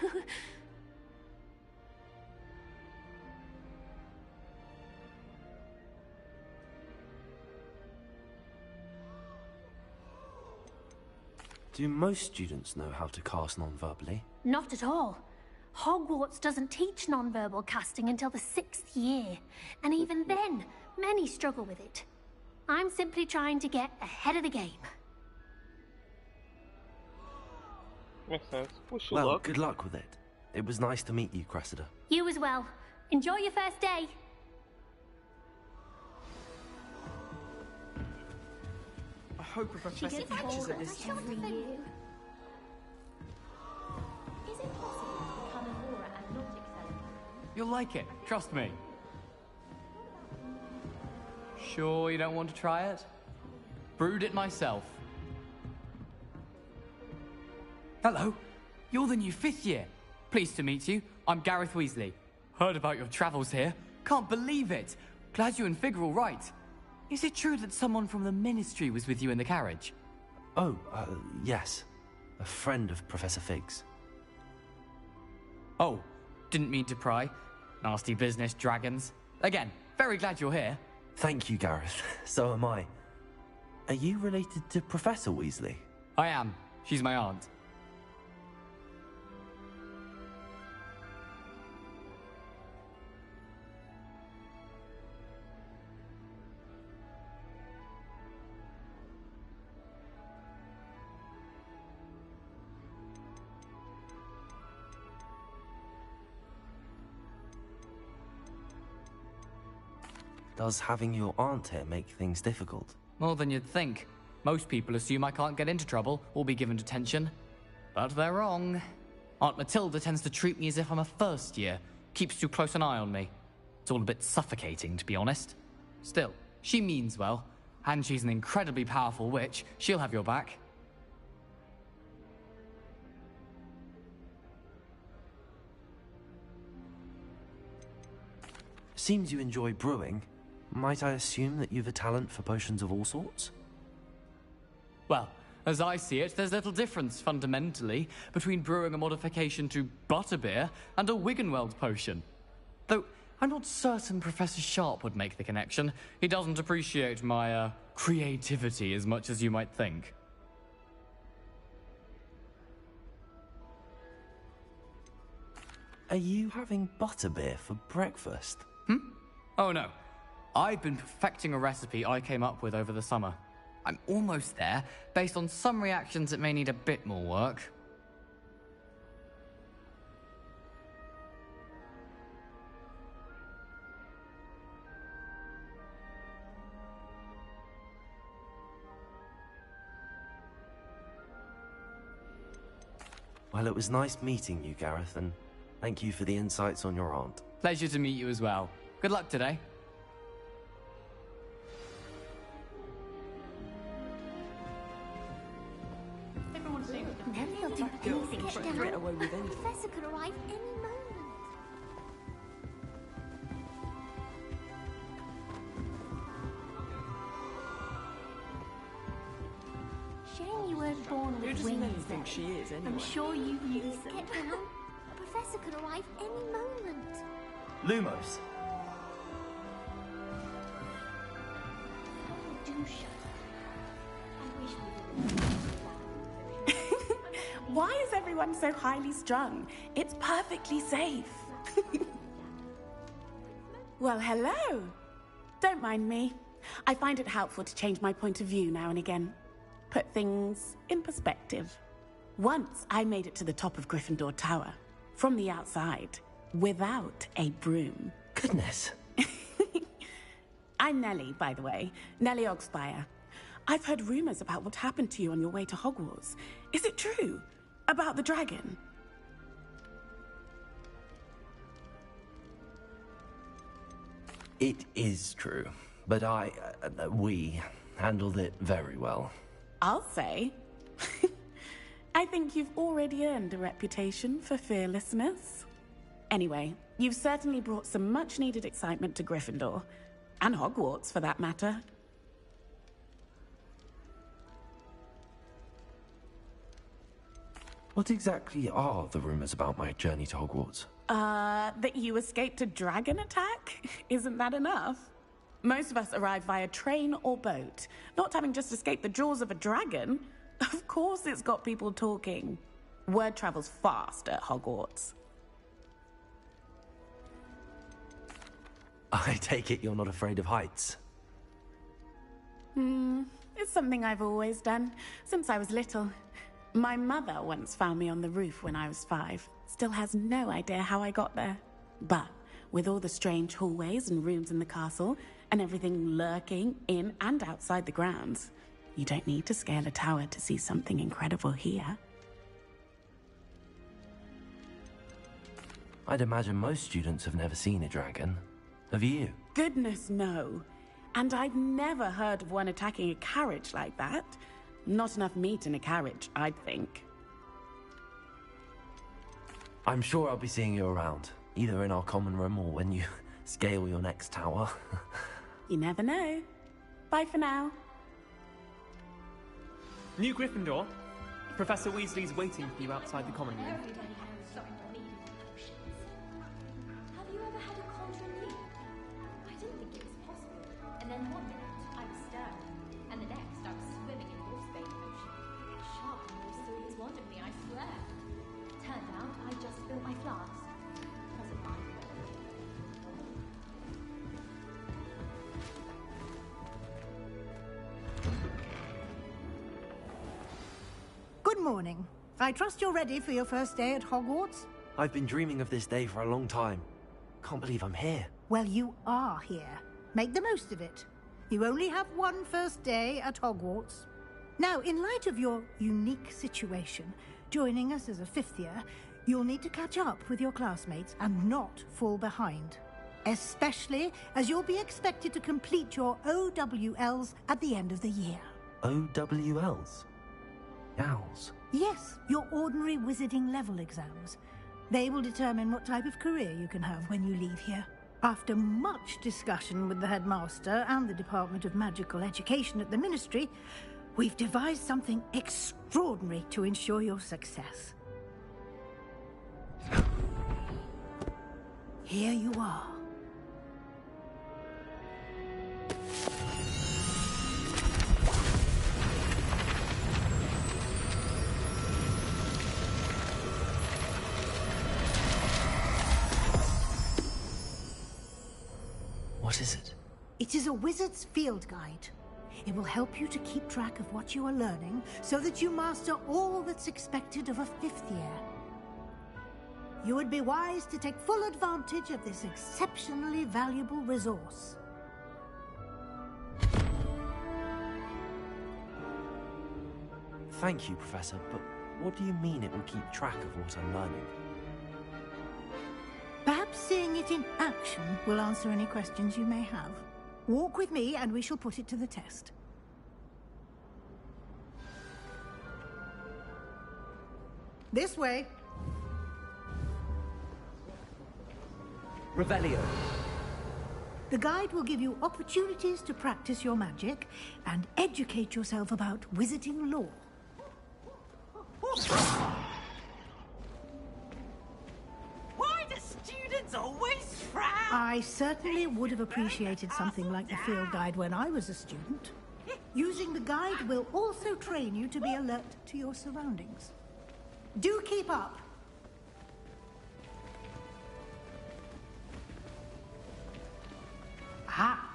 Do most students know how to cast non-verbally? Not at all. Hogwarts doesn't teach non-verbal casting until the 6th year, and even then, many struggle with it. I'm simply trying to get ahead of the game. Makes sense. Wish you well, luck. Good luck with it. It was nice to meet you, Cressida. You as well. Enjoy your first day. I hope Professor Fig teaches at this time. every year. Is it possible to become an aura and not excel in? You'll like it, trust me. Sure you don't want to try it? Brewed it myself. Hello, you're the new 5th year. Pleased to meet you. I'm Gareth Weasley. Heard about your travels here. Can't believe it. Glad you and Fig are all right. Is it true that someone from the Ministry was with you in the carriage? Oh, yes. A friend of Professor Fig's. Oh, didn't mean to pry. Nasty business, dragons. Again, very glad you're here. Thank you, Gareth. So am I. Are you related to Professor Weasley? I am. She's my aunt. Does having your aunt here make things difficult? More than you'd think. Most people assume I can't get into trouble or be given detention. But they're wrong. Aunt Matilda tends to treat me as if I'm a first year, keeps too close an eye on me. It's all a bit suffocating, to be honest. Still, she means well, and she's an incredibly powerful witch. She'll have your back. Seems you enjoy brewing. Might I assume that you've a talent for potions of all sorts? Well, as I see it, there's little difference, fundamentally, between brewing a modification to butterbeer and a Wiggenweld potion. Though, I'm not certain Professor Sharp would make the connection. He doesn't appreciate my, creativity as much as you might think. Are you having butterbeer for breakfast? Oh no. I've been perfecting a recipe I came up with over the summer. I'm almost there. Based on some reactions, it may need a bit more work. Well, it was nice meeting you, Gareth, and thank you for the insights on your aunt. Pleasure to meet you as well. Good luck today. They'll do anything to get away with anything. The professor could arrive any moment. Shame you weren't born with wings. Think she is anyway. I'm sure you knew some. Get down. The professor could arrive any moment. Lumos! Oh, do shut up. I wish we didn't. Why is everyone so highly strung? It's perfectly safe. Well, hello. Don't mind me. I find it helpful to change my point of view now and again. Put things in perspective. Once I made it to the top of Gryffindor Tower, from the outside, without a broom. Goodness. I'm Nellie, by the way. Nellie Ogspire. I've heard rumors about what happened to you on your way to Hogwarts. Is it true? About the dragon? It is true, but we handled it very well. I'll say. I think you've already earned a reputation for fearlessness. Anyway, you've certainly brought some much-needed excitement to Gryffindor. And Hogwarts, for that matter. What exactly are the rumors about my journey to Hogwarts? That you escaped a dragon attack? Isn't that enough? Most of us arrive via train or boat, not having just escaped the jaws of a dragon. Of course it's got people talking. Word travels fast at Hogwarts. I take it you're not afraid of heights? It's something I've always done, since I was little. My mother once found me on the roof when I was 5. Still has no idea how I got there. But with all the strange hallways and rooms in the castle, and everything lurking in and outside the grounds, you don't need to scale a tower to see something incredible here. I'd imagine most students have never seen a dragon. Have you? Goodness, no. And I've never heard of one attacking a carriage like that. Not enough meat in a carriage, I'd think. I'm sure I'll be seeing you around, either in our common room or when you scale your next tower. You never know. Bye for now. New Gryffindor. Professor Weasley's waiting for you outside the common room. Everybody has some needing potions. Have you ever had a conjuring leap? I didn't think it was possible. And then one minute I was staring, and the next I was swimming in horseback motion. Sharp nose has wanted me, I swear. Turned out I just spilled my flask. Wasn't my fault. Good morning. I trust you're ready for your first day at Hogwarts? I've been dreaming of this day for a long time. Can't believe I'm here. Well, you are here. Make the most of it. You only have one first day at Hogwarts. Now, in light of your unique situation, joining us as a fifth year, you'll need to catch up with your classmates and not fall behind. Especially as you'll be expected to complete your OWLs at the end of the year. OWLs? Owls? Yes, your ordinary wizarding level exams. They will determine what type of career you can have when you leave here. After much discussion with the headmaster and the Department of Magical Education at the Ministry, we've devised something extraordinary to ensure your success. Here you are. What is it? It is a wizard's field guide. It will help you to keep track of what you are learning so that you master all that's expected of a fifth year. You would be wise to take full advantage of this exceptionally valuable resource. Thank you, Professor, but what do you mean it will keep track of what I'm learning? Perhaps seeing it in action will answer any questions you may have. Walk with me and we shall put it to the test. This way. Revelio. The guide will give you opportunities to practice your magic and educate yourself about wizarding lore. Why do students always frown? I certainly would have appreciated something like the field guide when I was a student. Using the guide will also train you to be alert to your surroundings. Do keep up. Ah,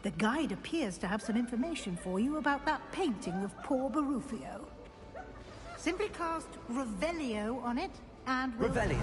the guide appears to have some information for you about that painting of poor Barufio. Simply cast Revelio on it and we'll... Revelio.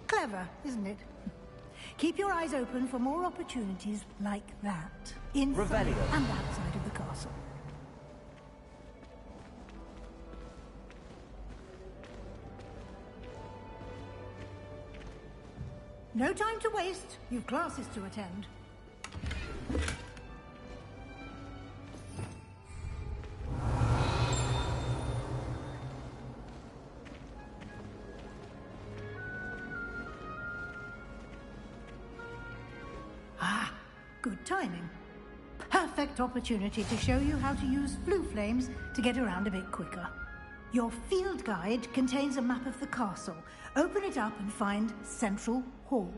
Clever, isn't it? Keep your eyes open for more opportunities like that. Inside Revelio. and outside of the castle. No time to waste. You've classes to attend. Good timing. Perfect opportunity to show you how to use flue flames to get around a bit quicker. Your field guide contains a map of the castle. Open it up and find Central Hall.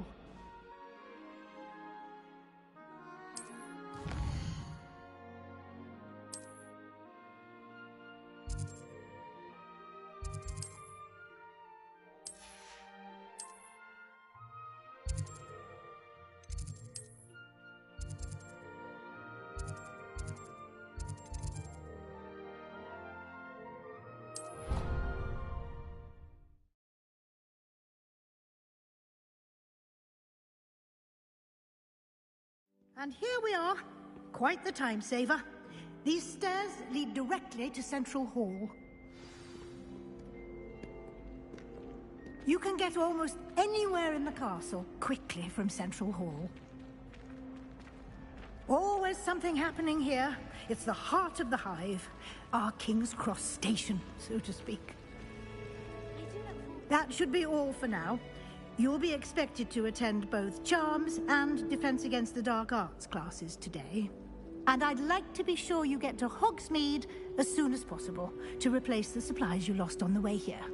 And here we are. Quite the time saver. These stairs lead directly to Central Hall. You can get almost anywhere in the castle quickly from Central Hall. Always something happening here. It's the heart of the hive. Our King's Cross station, so to speak. That should be all for now. You'll be expected to attend both Charms and Defense Against the Dark Arts classes today. And I'd like to be sure you get to Hogsmeade as soon as possible to replace the supplies you lost on the way here.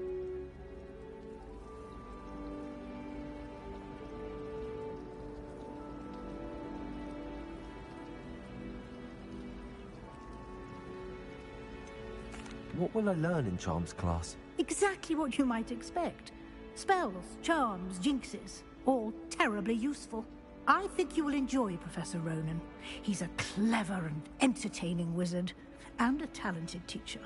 What will I learn in Charms class? Exactly what you might expect. Spells, charms, jinxes, all terribly useful. I think you will enjoy Professor Ronan. He's a clever and entertaining wizard, and a talented teacher.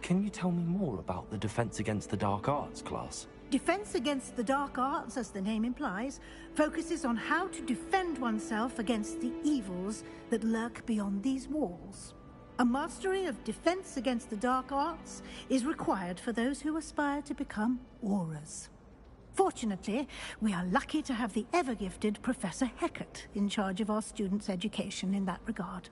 Can you tell me more about the Defense Against the Dark Arts class? Defense Against the Dark Arts, as the name implies, focuses on how to defend oneself against the evils that lurk beyond these walls. A mastery of Defense Against the Dark Arts is required for those who aspire to become Aurors. Fortunately, we are lucky to have the ever-gifted Professor Hecat in charge of our students' education in that regard.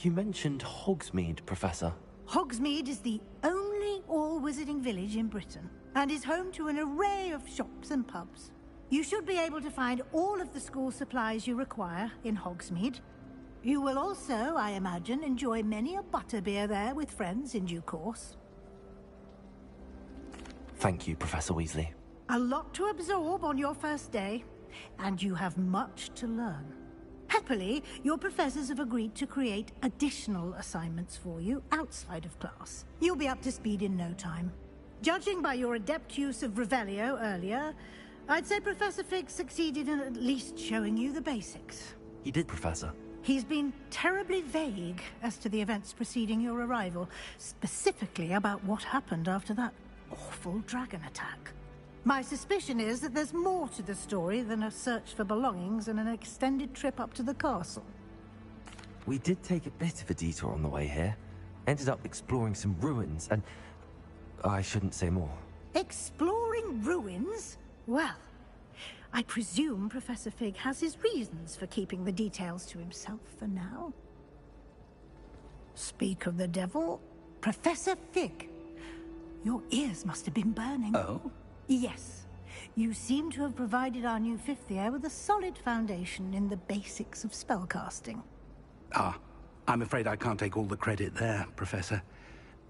You mentioned Hogsmeade, Professor. Hogsmeade is the only all-wizarding village in Britain, and is home to an array of shops and pubs. You should be able to find all of the school supplies you require in Hogsmeade. You will also, I imagine, enjoy many a butterbeer there with friends in due course. Thank you, Professor Weasley. A lot to absorb on your first day, and you have much to learn. Happily, your professors have agreed to create additional assignments for you outside of class. You'll be up to speed in no time. Judging by your adept use of Revelio earlier, I'd say Professor Fig succeeded in at least showing you the basics. He did, Professor. He's been terribly vague as to the events preceding your arrival, specifically about what happened after that awful dragon attack. My suspicion is that there's more to the story than a search for belongings and an extended trip up to the castle. We did take a bit of a detour on the way here. Ended up exploring some ruins and... I shouldn't say more. Exploring ruins? Well, I presume Professor Fig has his reasons for keeping the details to himself for now. Speak of the devil, Professor Fig. Your ears must have been burning. Oh? Yes. You seem to have provided our new fifth year with a solid foundation in the basics of spellcasting. Ah, I'm afraid I can't take all the credit there, Professor.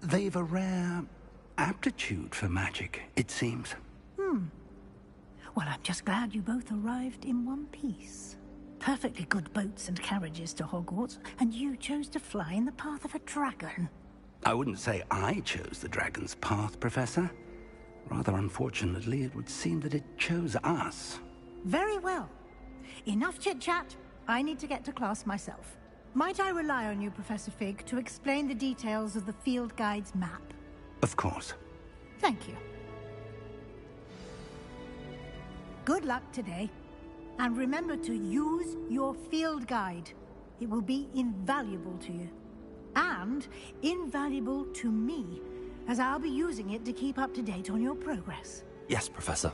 They've a rare aptitude for magic, it seems. Well, I'm just glad you both arrived in one piece. Perfectly good boats and carriages to Hogwarts, and you chose to fly in the path of a dragon. I wouldn't say I chose the dragon's path, Professor. Rather unfortunately, it would seem that it chose us. Very well. Enough chit-chat. I need to get to class myself. Might I rely on you, Professor Fig, to explain the details of the field guide's map? Of course. Thank you. Good luck today. And remember to use your field guide. It will be invaluable to you. And invaluable to me, as I'll be using it to keep up to date on your progress. Yes, Professor.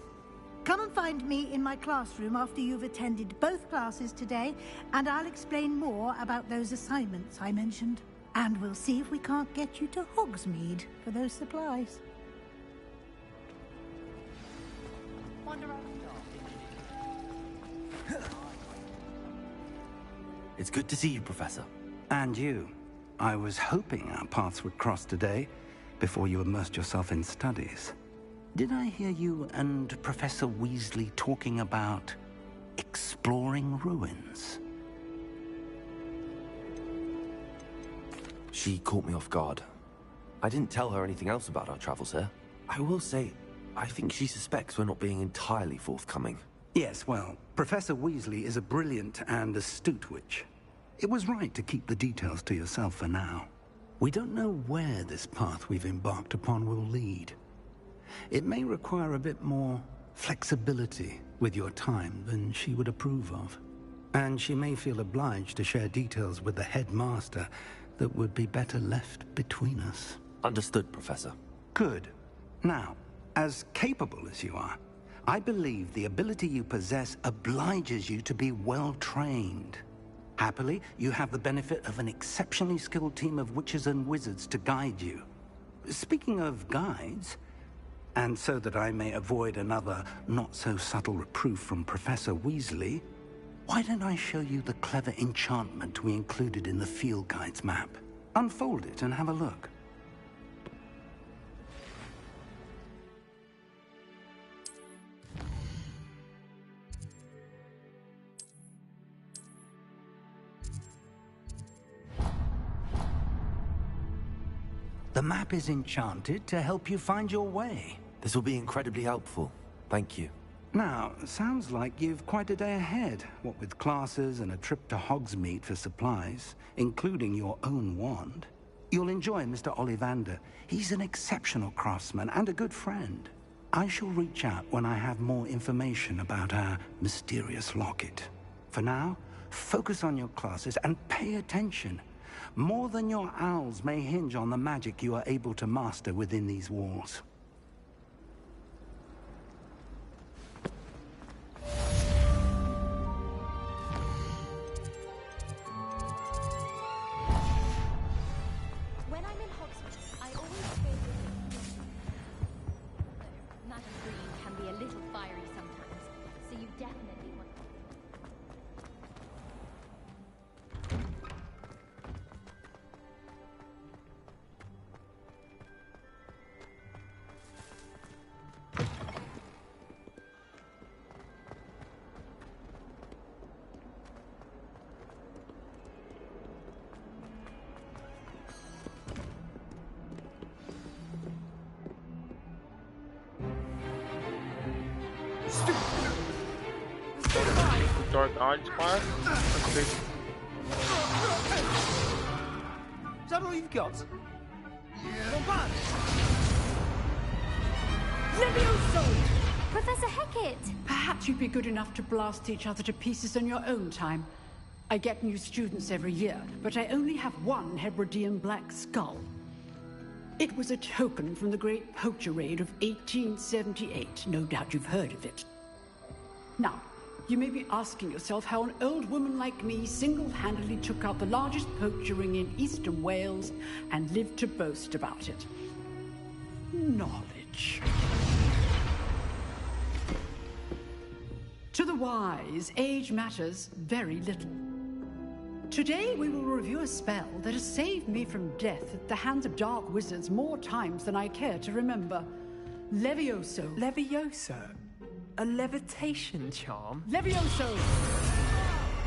Come and find me in my classroom after you've attended both classes today, and I'll explain more about those assignments I mentioned. And we'll see if we can't get you to Hogsmeade for those supplies. It's good to see you, Professor. And you. I was hoping our paths would cross today, before you immersed yourself in studies. Did I hear you and Professor Weasley talking about exploring ruins? She caught me off guard. I didn't tell her anything else about our travels here. I will say, I think she suspects we're not being entirely forthcoming. Yes, well, Professor Weasley is a brilliant and astute witch. It was right to keep the details to yourself for now. We don't know where this path we've embarked upon will lead. It may require a bit more flexibility with your time than she would approve of. And she may feel obliged to share details with the headmaster that would be better left between us. Understood, Professor. Good. Now, as capable as you are, I believe the ability you possess obliges you to be well trained. Happily, you have the benefit of an exceptionally skilled team of witches and wizards to guide you. Speaking of guides, and so that I may avoid another not-so-subtle reproof from Professor Weasley, why don't I show you the clever enchantment we included in the field guide's map? Unfold it and have a look. The map is enchanted to help you find your way. This will be incredibly helpful. Thank you. Now, sounds like you've quite a day ahead, what with classes and a trip to Hogsmeade for supplies, including your own wand. You'll enjoy Mr. Ollivander. He's an exceptional craftsman and a good friend. I shall reach out when I have more information about our mysterious locket. For now, focus on your classes and pay attention. More than your owls may hinge on the magic you are able to master within these walls. When I'm in Hogsmeade, I always feel Madam Green can be a little fiery sometimes, so you definitely want. Dark Arts class? Okay. Is that all you've got? Not bad. Levioso! Professor Hecat! Perhaps you'd be good enough to blast each other to pieces in your own time. I get new students every year, but I only have one Hebridean black skull. It was a token from the Great Poacher Raid of 1878. No doubt you've heard of it. Now, you may be asking yourself how an old woman like me single-handedly took out the largest poacher ring in eastern Wales and lived to boast about it. Knowledge. To the wise, age matters very little. Today we will review a spell that has saved me from death at the hands of dark wizards more times than I care to remember. Levioso. Levioso? A levitation charm? Levioso!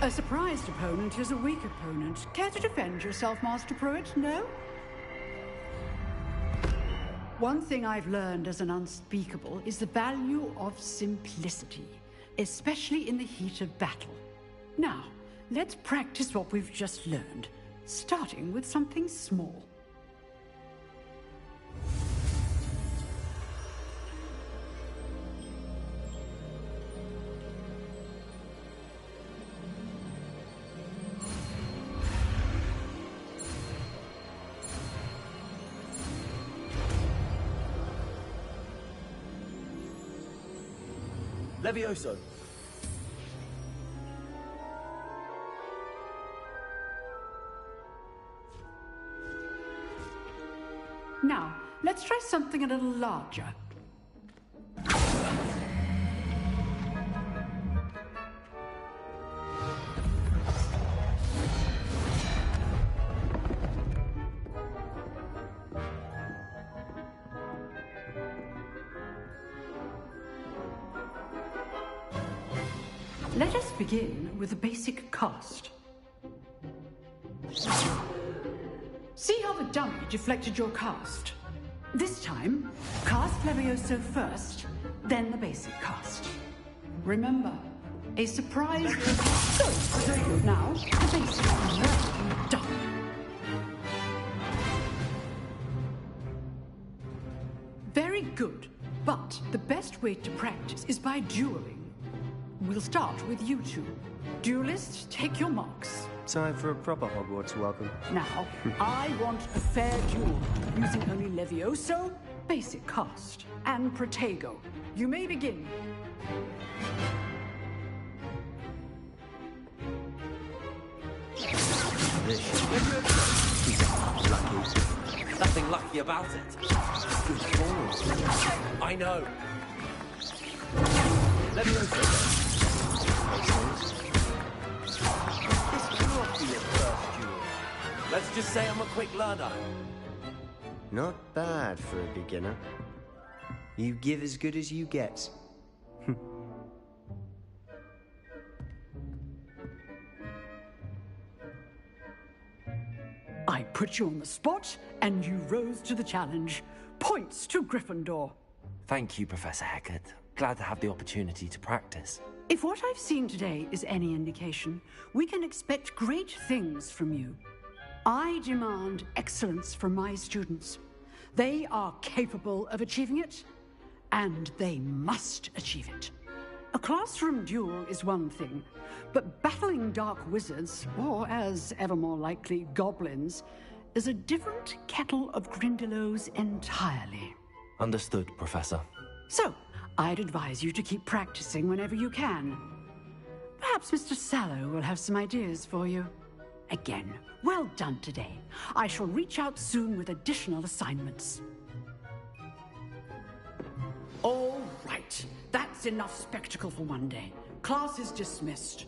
A surprised opponent is a weak opponent. Care to defend yourself, Master Pruitt? No? One thing I've learned as an unspeakable is the value of simplicity, especially in the heat of battle. Now, let's practice what we've just learned, starting with something small. Levioso. Now, let's try something a little larger. Let us begin with the basic cast. See how the dummy deflected your cast? This time, cast Levioso first, then the basic cast. Remember, a surprise... So, Protego now, the basic well done. Very good, but the best way to practice is by dueling. We'll start with you two. Duelists, take your marks. Time for a proper Hogwarts welcome. Now, I want a fair duel, using only Levioso, basic cast, and Protego. You may begin. This should be good. Lucky. Nothing lucky about it. Good balls. I know. Levioso. This cannot be your first duel. Let's just say I'm a quick learner. Not bad for a beginner. You give as good as you get. I put you on the spot, and you rose to the challenge. Points to Gryffindor. Thank you, Professor Hecat. Glad to have the opportunity to practice. If what I've seen today is any indication, we can expect great things from you. I demand excellence from my students. They are capable of achieving it, and they must achieve it. A classroom duel is one thing, but battling dark wizards, or as ever more likely, goblins, is a different kettle of Grindylows entirely. Understood, Professor. So, I'd advise you to keep practicing whenever you can. Perhaps Mr. Sallow will have some ideas for you. Again, well done today. I shall reach out soon with additional assignments. All right. That's enough spectacle for one day. Class is dismissed.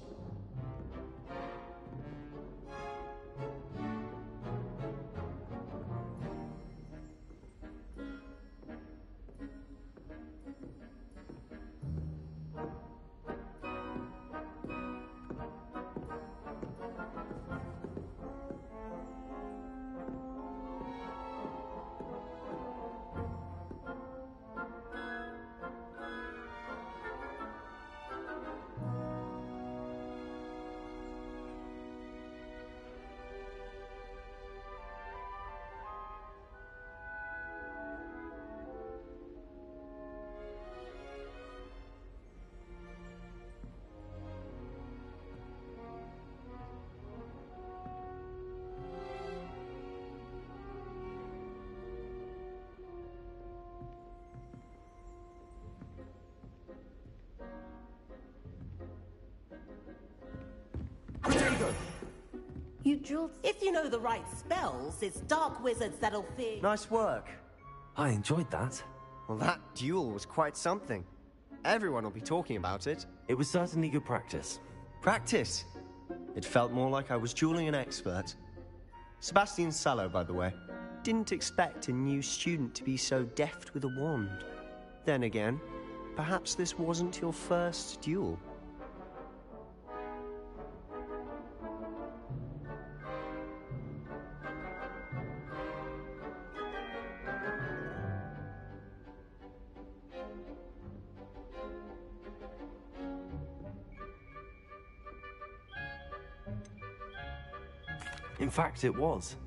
You jeweled. If you know the right spells, it's dark wizards that'll fear. Nice work. I enjoyed that. Well, that duel was quite something. Everyone will be talking about it. It was certainly good practice. Practice? It felt more like I was dueling an expert. Sebastian Sallow, by the way. Didn't expect a new student to be so deft with a wand. Then again, perhaps this wasn't your first duel. In fact, it was.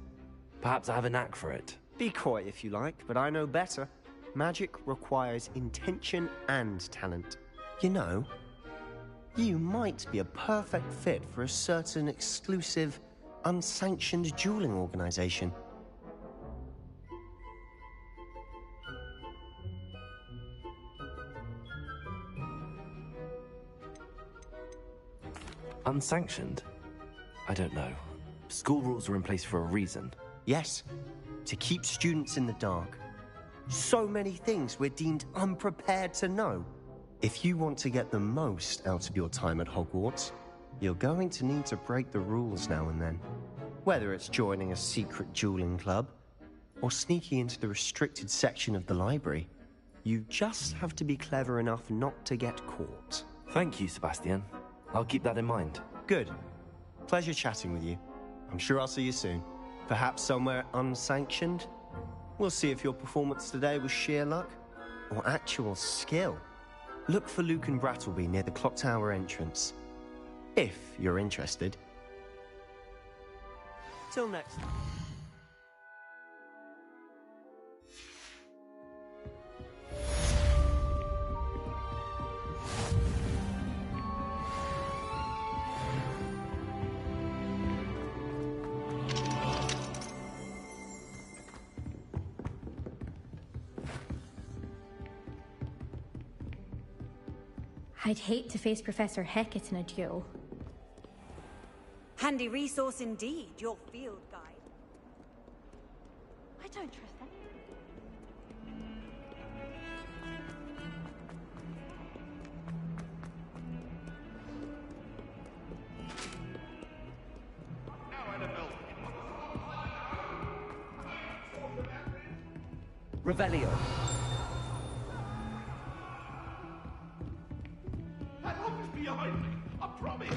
Perhaps I have a knack for it. Be coy if you like, but I know better. Magic requires intention and talent. You know, you might be a perfect fit for a certain exclusive, unsanctioned dueling organization. Unsanctioned? I don't know. School rules are in place for a reason. Yes, to keep students in the dark. So many things we're deemed unprepared to know. If you want to get the most out of your time at Hogwarts, you're going to need to break the rules now and then. Whether it's joining a secret dueling club, or sneaking into the restricted section of the library, you just have to be clever enough not to get caught. Thank you, Sebastian. I'll keep that in mind. Good. Pleasure chatting with you. I'm sure I'll see you soon. Perhaps somewhere unsanctioned? We'll see if your performance today was sheer luck or actual skill. Look for Luke and Brattleby near the clock tower entrance. If you're interested. Till next time. I'd hate to face Professor Hecat in a duel. Handy resource indeed, your field guide. I don't trust them. Revelio. Behind me, I promise.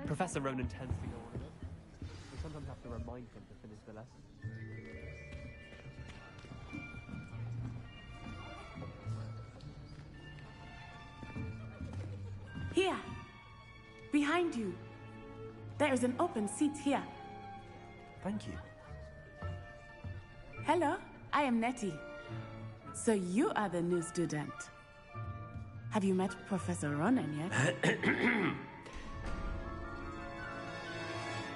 Professor Ronan tends to go on a bit. We sometimes have to remind him to finish the lesson. Here. Behind you. There is an open seat here. Thank you. Hello, I am Nettie. So you are the new student. Have you met Professor Ronan yet?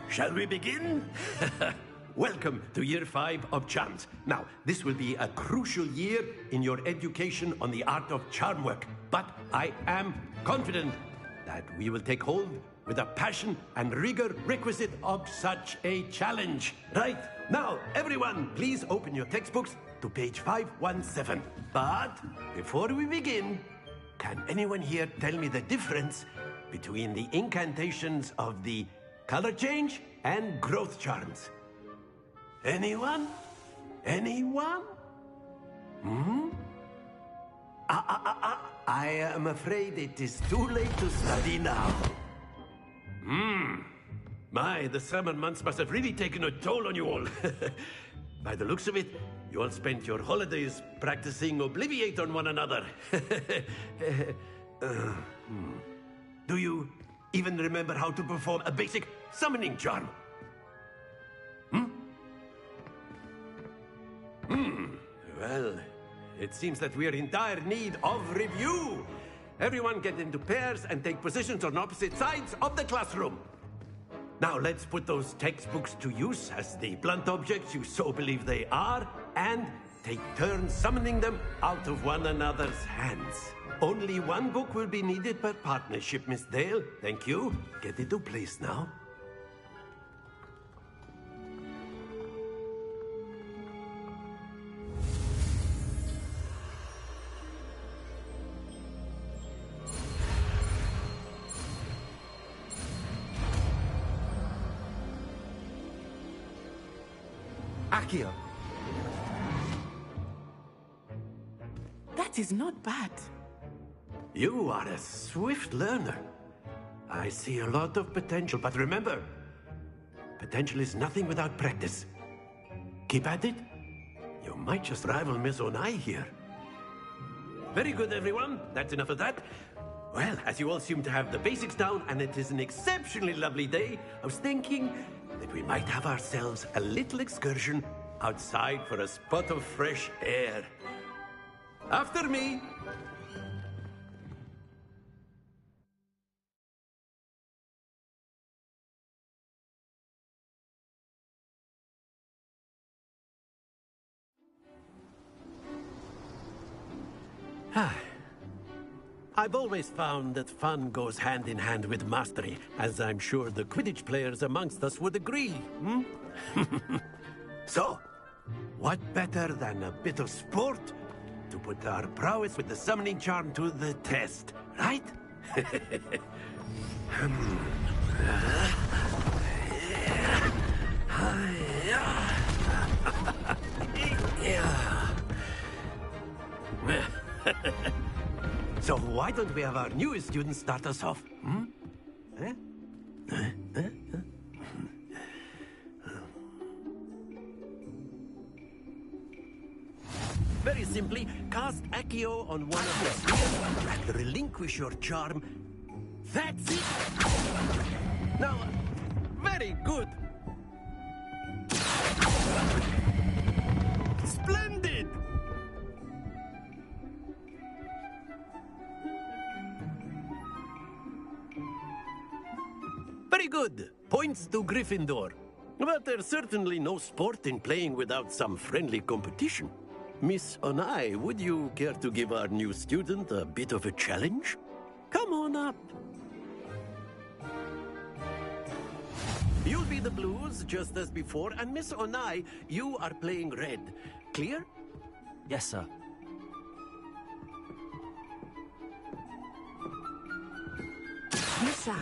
Shall we begin? Welcome to Year 5 of Charms. Now, this will be a crucial year in your education on the art of charm work. But I am confident that we will take hold with the passion and rigor requisite of such a challenge. Right, now, everyone, please open your textbooks to page 517. But before we begin, can anyone here tell me the difference between the incantations of the color change and growth charms? Anyone? Anyone? I am afraid it is too late to study now. My, the summer months must have really taken a toll on you all. By the looks of it, you all spent your holidays practicing Obliviate on one another. Do you even remember how to perform a basic summoning charm? Well, it seems that we are in dire need of review. Everyone get into pairs and take positions on opposite sides of the classroom. Now let's put those textbooks to use as the blunt objects you so believe they are, and take turns summoning them out of one another's hands. Only one book will be needed per partnership, Miss Dale. Thank you. Get into place now. Accio. That is not bad. You are a swift learner. I see a lot of potential, but remember, potential is nothing without practice. Keep at it. You might just rival Miss Onai here. Very good, everyone. That's enough of that. Well, as you all seem to have the basics down, and it is an exceptionally lovely day, I was thinking that we might have ourselves a little excursion outside for a spot of fresh air. After me. I've always found that fun goes hand in hand with mastery, as I'm sure the Quidditch players amongst us would agree. So, what better than a bit of sport to put our prowess with the summoning charm to the test, right? So why don't we have our newest student start us off? Hmm? Very simply, cast Accio on one of the spheres and relinquish your charm. That's it! Now, very good! Splendid! Very good. Points to Gryffindor. But there's certainly no sport in playing without some friendly competition. Miss Onai, would you care to give our new student a bit of a challenge? Come on up. You'll be the blues, just as before, and Miss Onai, you are playing red. Clear? Yes, sir. Lisa.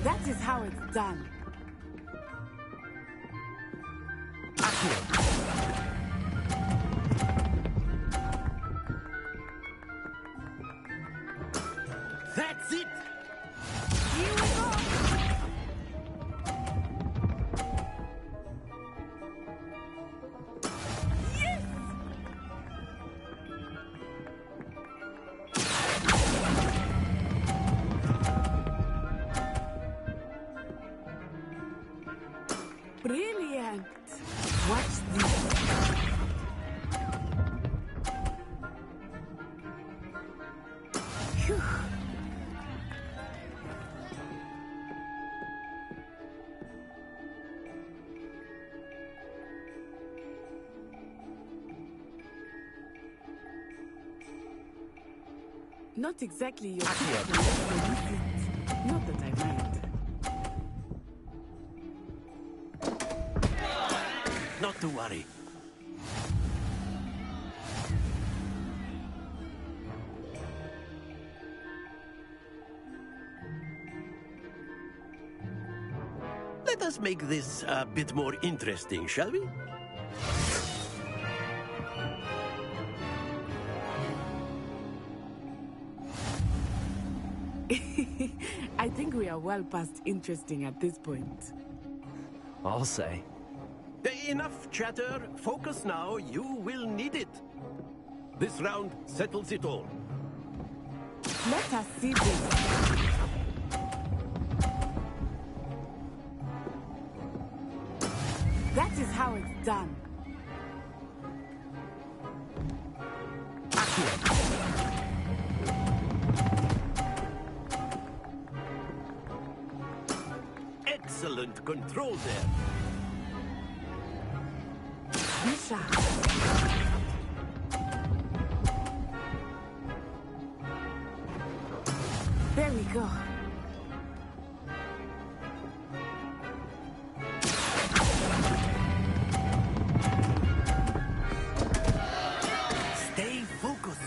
That is how it's done. That's it! Here we go! Yes! Brilliant! Watch this. Phew. Not exactly your typical lesson, is it? Not that I mind. Not to worry. Let us make this a bit more interesting, shall we? I think we are well past interesting at this point. I'll say. Enough chatter. Focus now. You will need it. This round settles it all. Let us see this. That is how it's done. Excellent control there. Misha. There we go. Stay focused.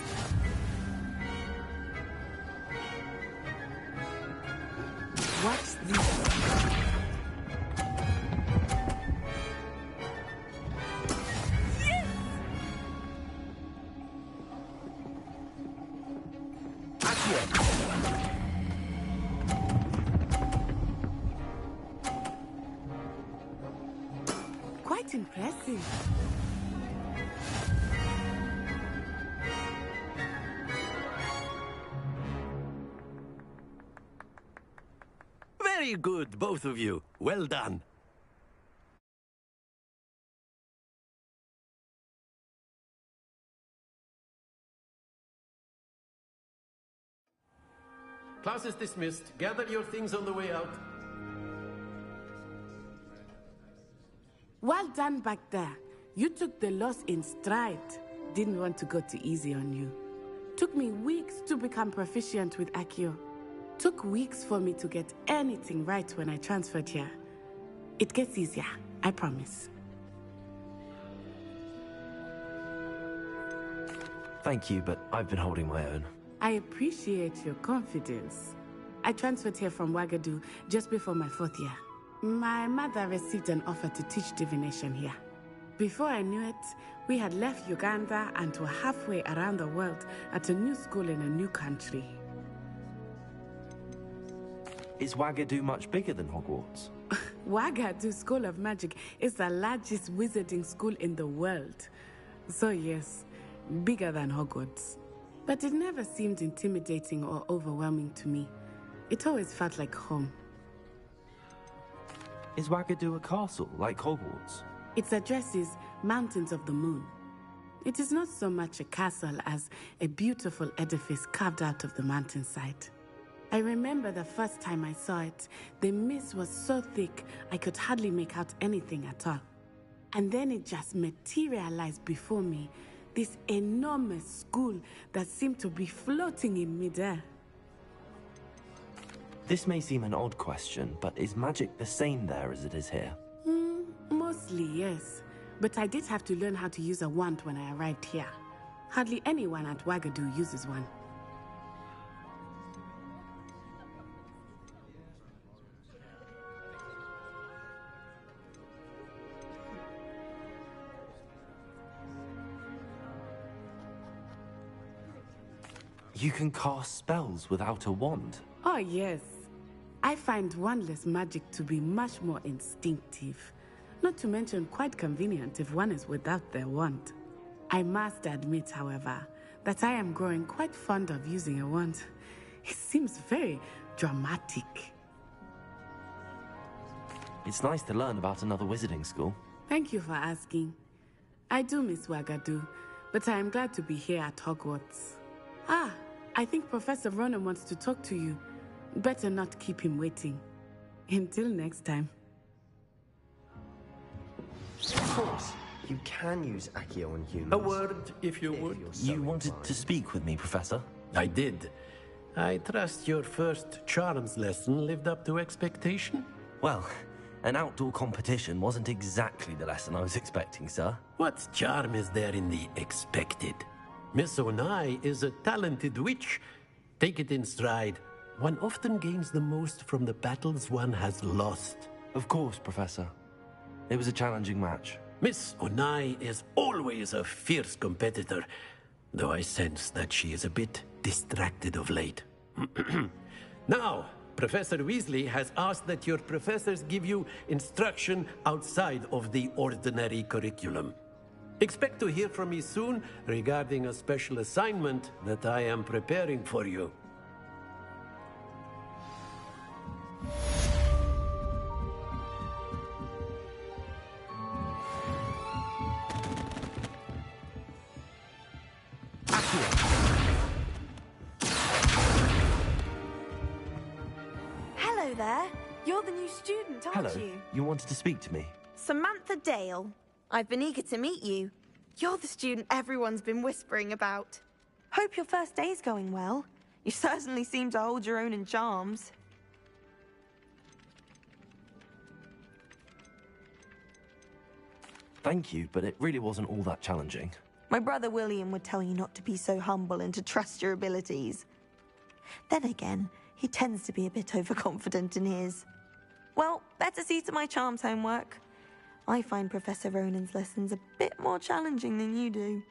Watch this. Quite impressive. Very good, both of you. Well done. Class is dismissed. Gather your things on the way out. Well done back there. You took the loss in stride. Didn't want to go too easy on you. Took me weeks to become proficient with Accio. Took weeks for me to get anything right when I transferred here. It gets easier, I promise. Thank you, but I've been holding my own. I appreciate your confidence. I transferred here from Wagadu just before my 4th year. My mother received an offer to teach divination here. Before I knew it, we had left Uganda and were halfway around the world at a new school in a new country. Is Wagadu much bigger than Hogwarts? Wagadu School of Magic is the largest wizarding school in the world. So yes, bigger than Hogwarts. But it never seemed intimidating or overwhelming to me. It always felt like home. Is Wagadu a castle, like Hogwarts? Its address is Mountains of the Moon. It is not so much a castle as a beautiful edifice carved out of the mountainside. I remember the first time I saw it, the mist was so thick I could hardly make out anything at all. And then it just materialized before me, this enormous school that seemed to be floating in midair. This may seem an odd question, but is magic the same there as it is here? Mostly, yes. But I did have to learn how to use a wand when I arrived here. Hardly anyone at Wagadu uses one. You can cast spells without a wand? Oh, yes. I find wandless magic to be much more instinctive. Not to mention quite convenient if one is without their wand. I must admit, however, that I am growing quite fond of using a wand. It seems very dramatic. It's nice to learn about another wizarding school. Thank you for asking. I do miss Wagadu, but I am glad to be here at Hogwarts. Ah, I think Professor Ronan wants to talk to you. Better not keep him waiting. Until next time. Of course, you can use Accio on humans. A word, if you would. You wanted to speak with me, Professor? I did. I trust your first charms lesson lived up to expectation? Well, an outdoor competition wasn't exactly the lesson I was expecting, sir. What charm is there in the expected? Miss Onai is a talented witch. Take it in stride. One often gains the most from the battles one has lost. Of course, Professor. It was a challenging match. Miss Onai is always a fierce competitor, though I sense that she is a bit distracted of late. Now, Professor Weasley has asked that your professors give you instruction outside of the ordinary curriculum. Expect to hear from me soon regarding a special assignment that I am preparing for you. Hello there. You're the new student, aren't Hello. you? You wanted to speak to me? Samantha Dale. I've been eager to meet you. You're the student everyone's been whispering about. Hope your first day's going well. You certainly seem to hold your own in charms. Thank you, but it really wasn't all that challenging. My brother William would tell you not to be so humble and to trust your abilities. Then again, he tends to be a bit overconfident in his. Well, better see to my charms homework. I find Professor Ronan's lessons a bit more challenging than you do.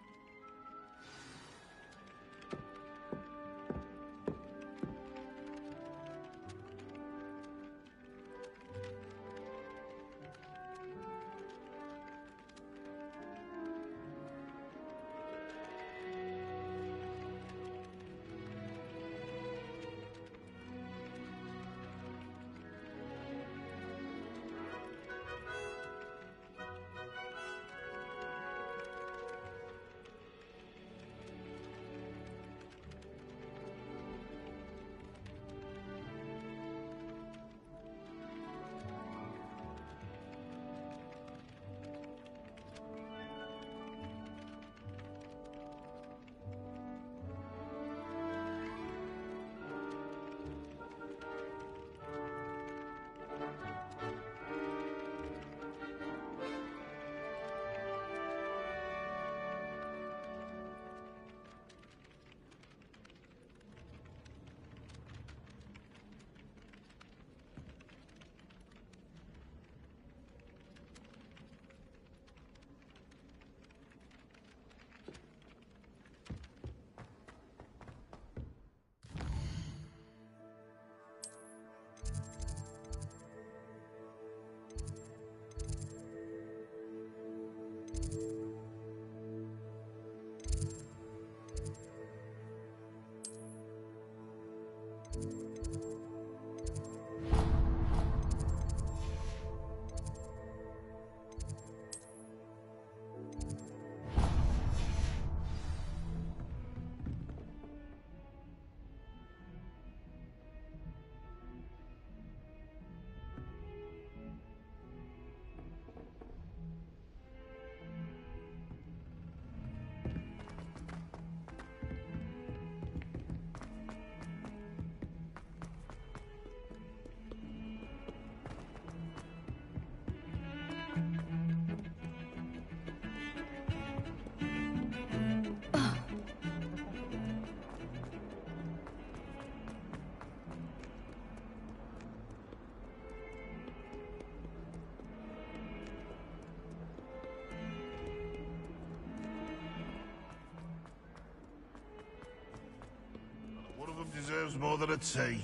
One of them deserves more than a tea.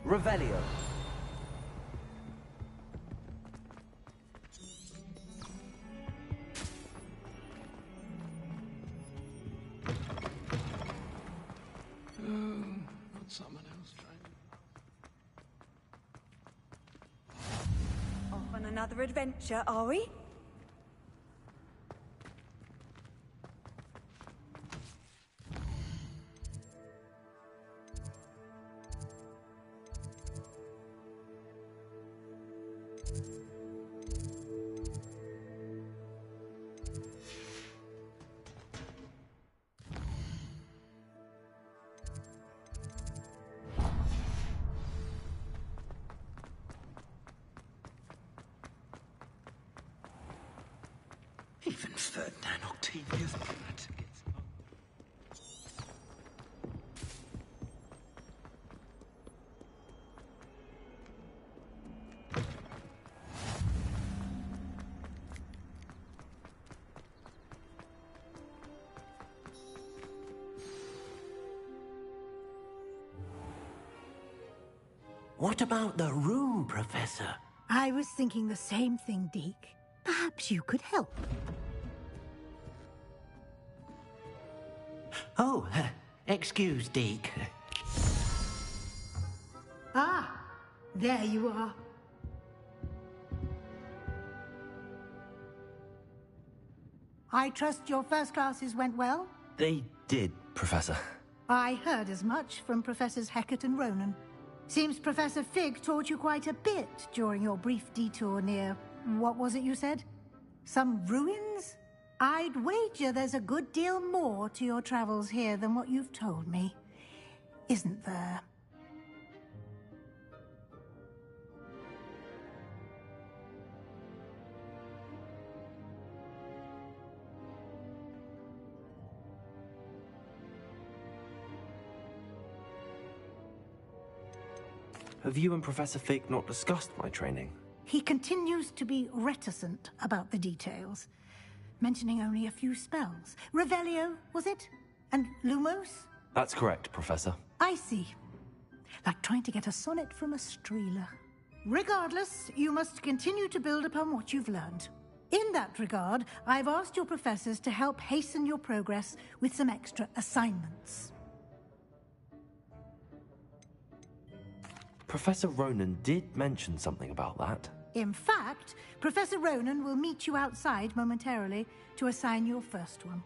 Revelio. Not someone else trying. Off on another adventure, are we? Even Ferdinand Octavius Pratt gets... What about the room, Professor? I was thinking the same thing, Deke. Perhaps you could help. Oh, excuse, Deke. Ah, there you are. I trust your first classes went well? They did, Professor. I heard as much from Professors Hecat and Ronan. Seems Professor Fig taught you quite a bit during your brief detour near... what was it you said? Some ruins? I'd wager there's a good deal more to your travels here than what you've told me. Isn't there? Have you and Professor Fig not discussed my training? He continues to be reticent about the details, mentioning only a few spells. Revelio, was it? And Lumos? That's correct, Professor. I see. Like trying to get a sonnet from a streeler. Regardless, you must continue to build upon what you've learned. In that regard, I've asked your professors to help hasten your progress with some extra assignments. Professor Ronan did mention something about that. In fact, Professor Ronan will meet you outside momentarily to assign your first one.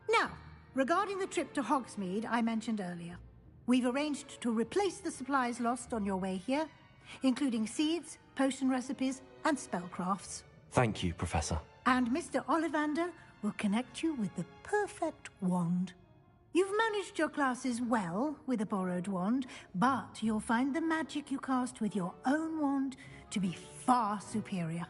Now, regarding the trip to Hogsmeade I mentioned earlier, we've arranged to replace the supplies lost on your way here, including seeds, potion recipes, and spellcrafts. Thank you, Professor. And Mr. Ollivander will connect you with the perfect wand. You've managed your classes well with a borrowed wand, but you'll find the magic you cast with your own wand to be far superior.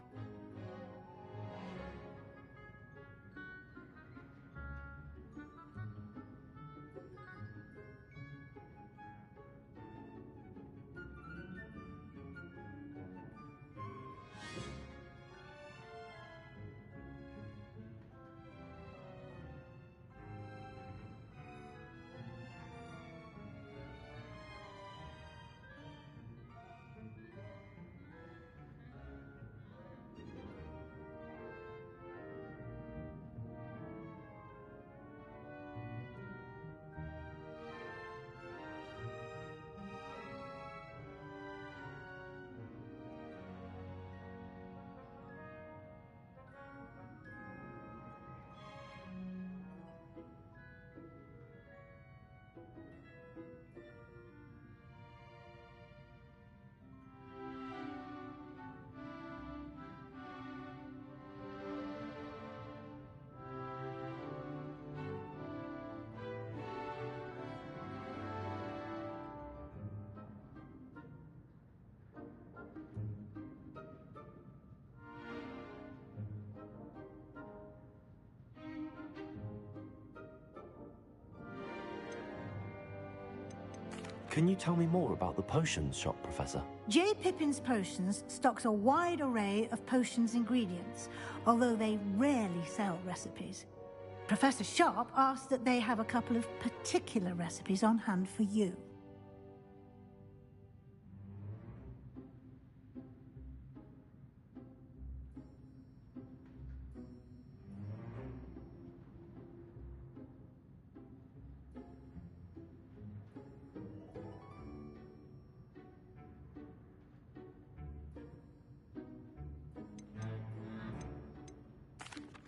Can you tell me more about the potions shop, Professor? J. Pippin's Potions stocks a wide array of potions ingredients, although they rarely sell recipes. Professor Sharp asked that they have a couple of particular recipes on hand for you.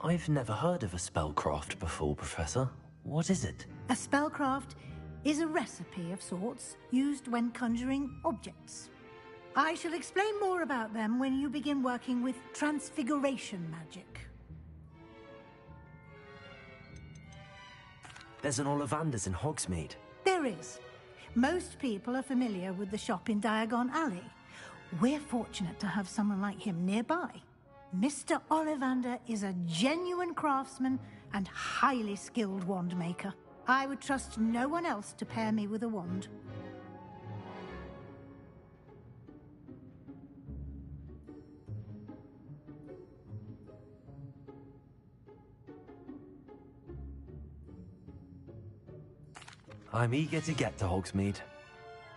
I've never heard of a spellcraft before, Professor. What is it? A spellcraft is a recipe of sorts used when conjuring objects. I shall explain more about them when you begin working with transfiguration magic. There's an Ollivander's in Hogsmeade. There is. Most people are familiar with the shop in Diagon Alley. We're fortunate to have someone like him nearby. Mr. Ollivander is a genuine craftsman and highly skilled wand maker. I would trust no one else to pair me with a wand. I'm eager to get to Hogsmeade.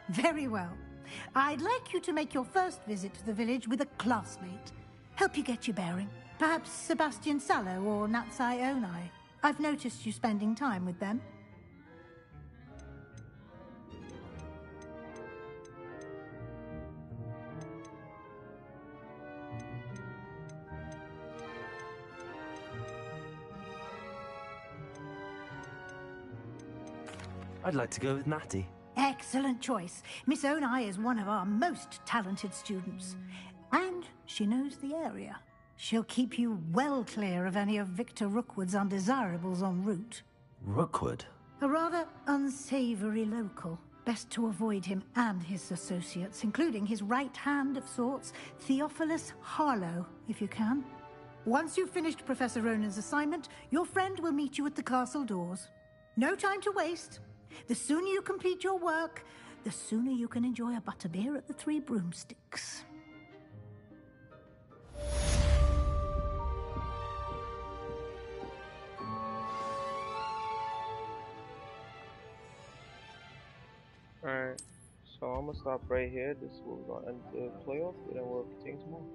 Very well. I'd like you to make your first visit to the village with a classmate. Help you get your bearing. Perhaps Sebastian Sallow or Natsai Onai. I've noticed you spending time with them. I'd like to go with Natty. Excellent choice. Miss Onai is one of our most talented students. And she knows the area. She'll keep you well clear of any of Victor Rookwood's undesirables en route. Rookwood? A rather unsavory local. Best to avoid him and his associates, including his right hand of sorts, Theophilus Harlow, if you can. Once you've finished Professor Ronan's assignment, your friend will meet you at the castle doors. No time to waste. The sooner you complete your work, the sooner you can enjoy a butterbeer at the Three Broomsticks. Alright, so I'm gonna stop right here. This will end the playoff, and then we'll continue tomorrow.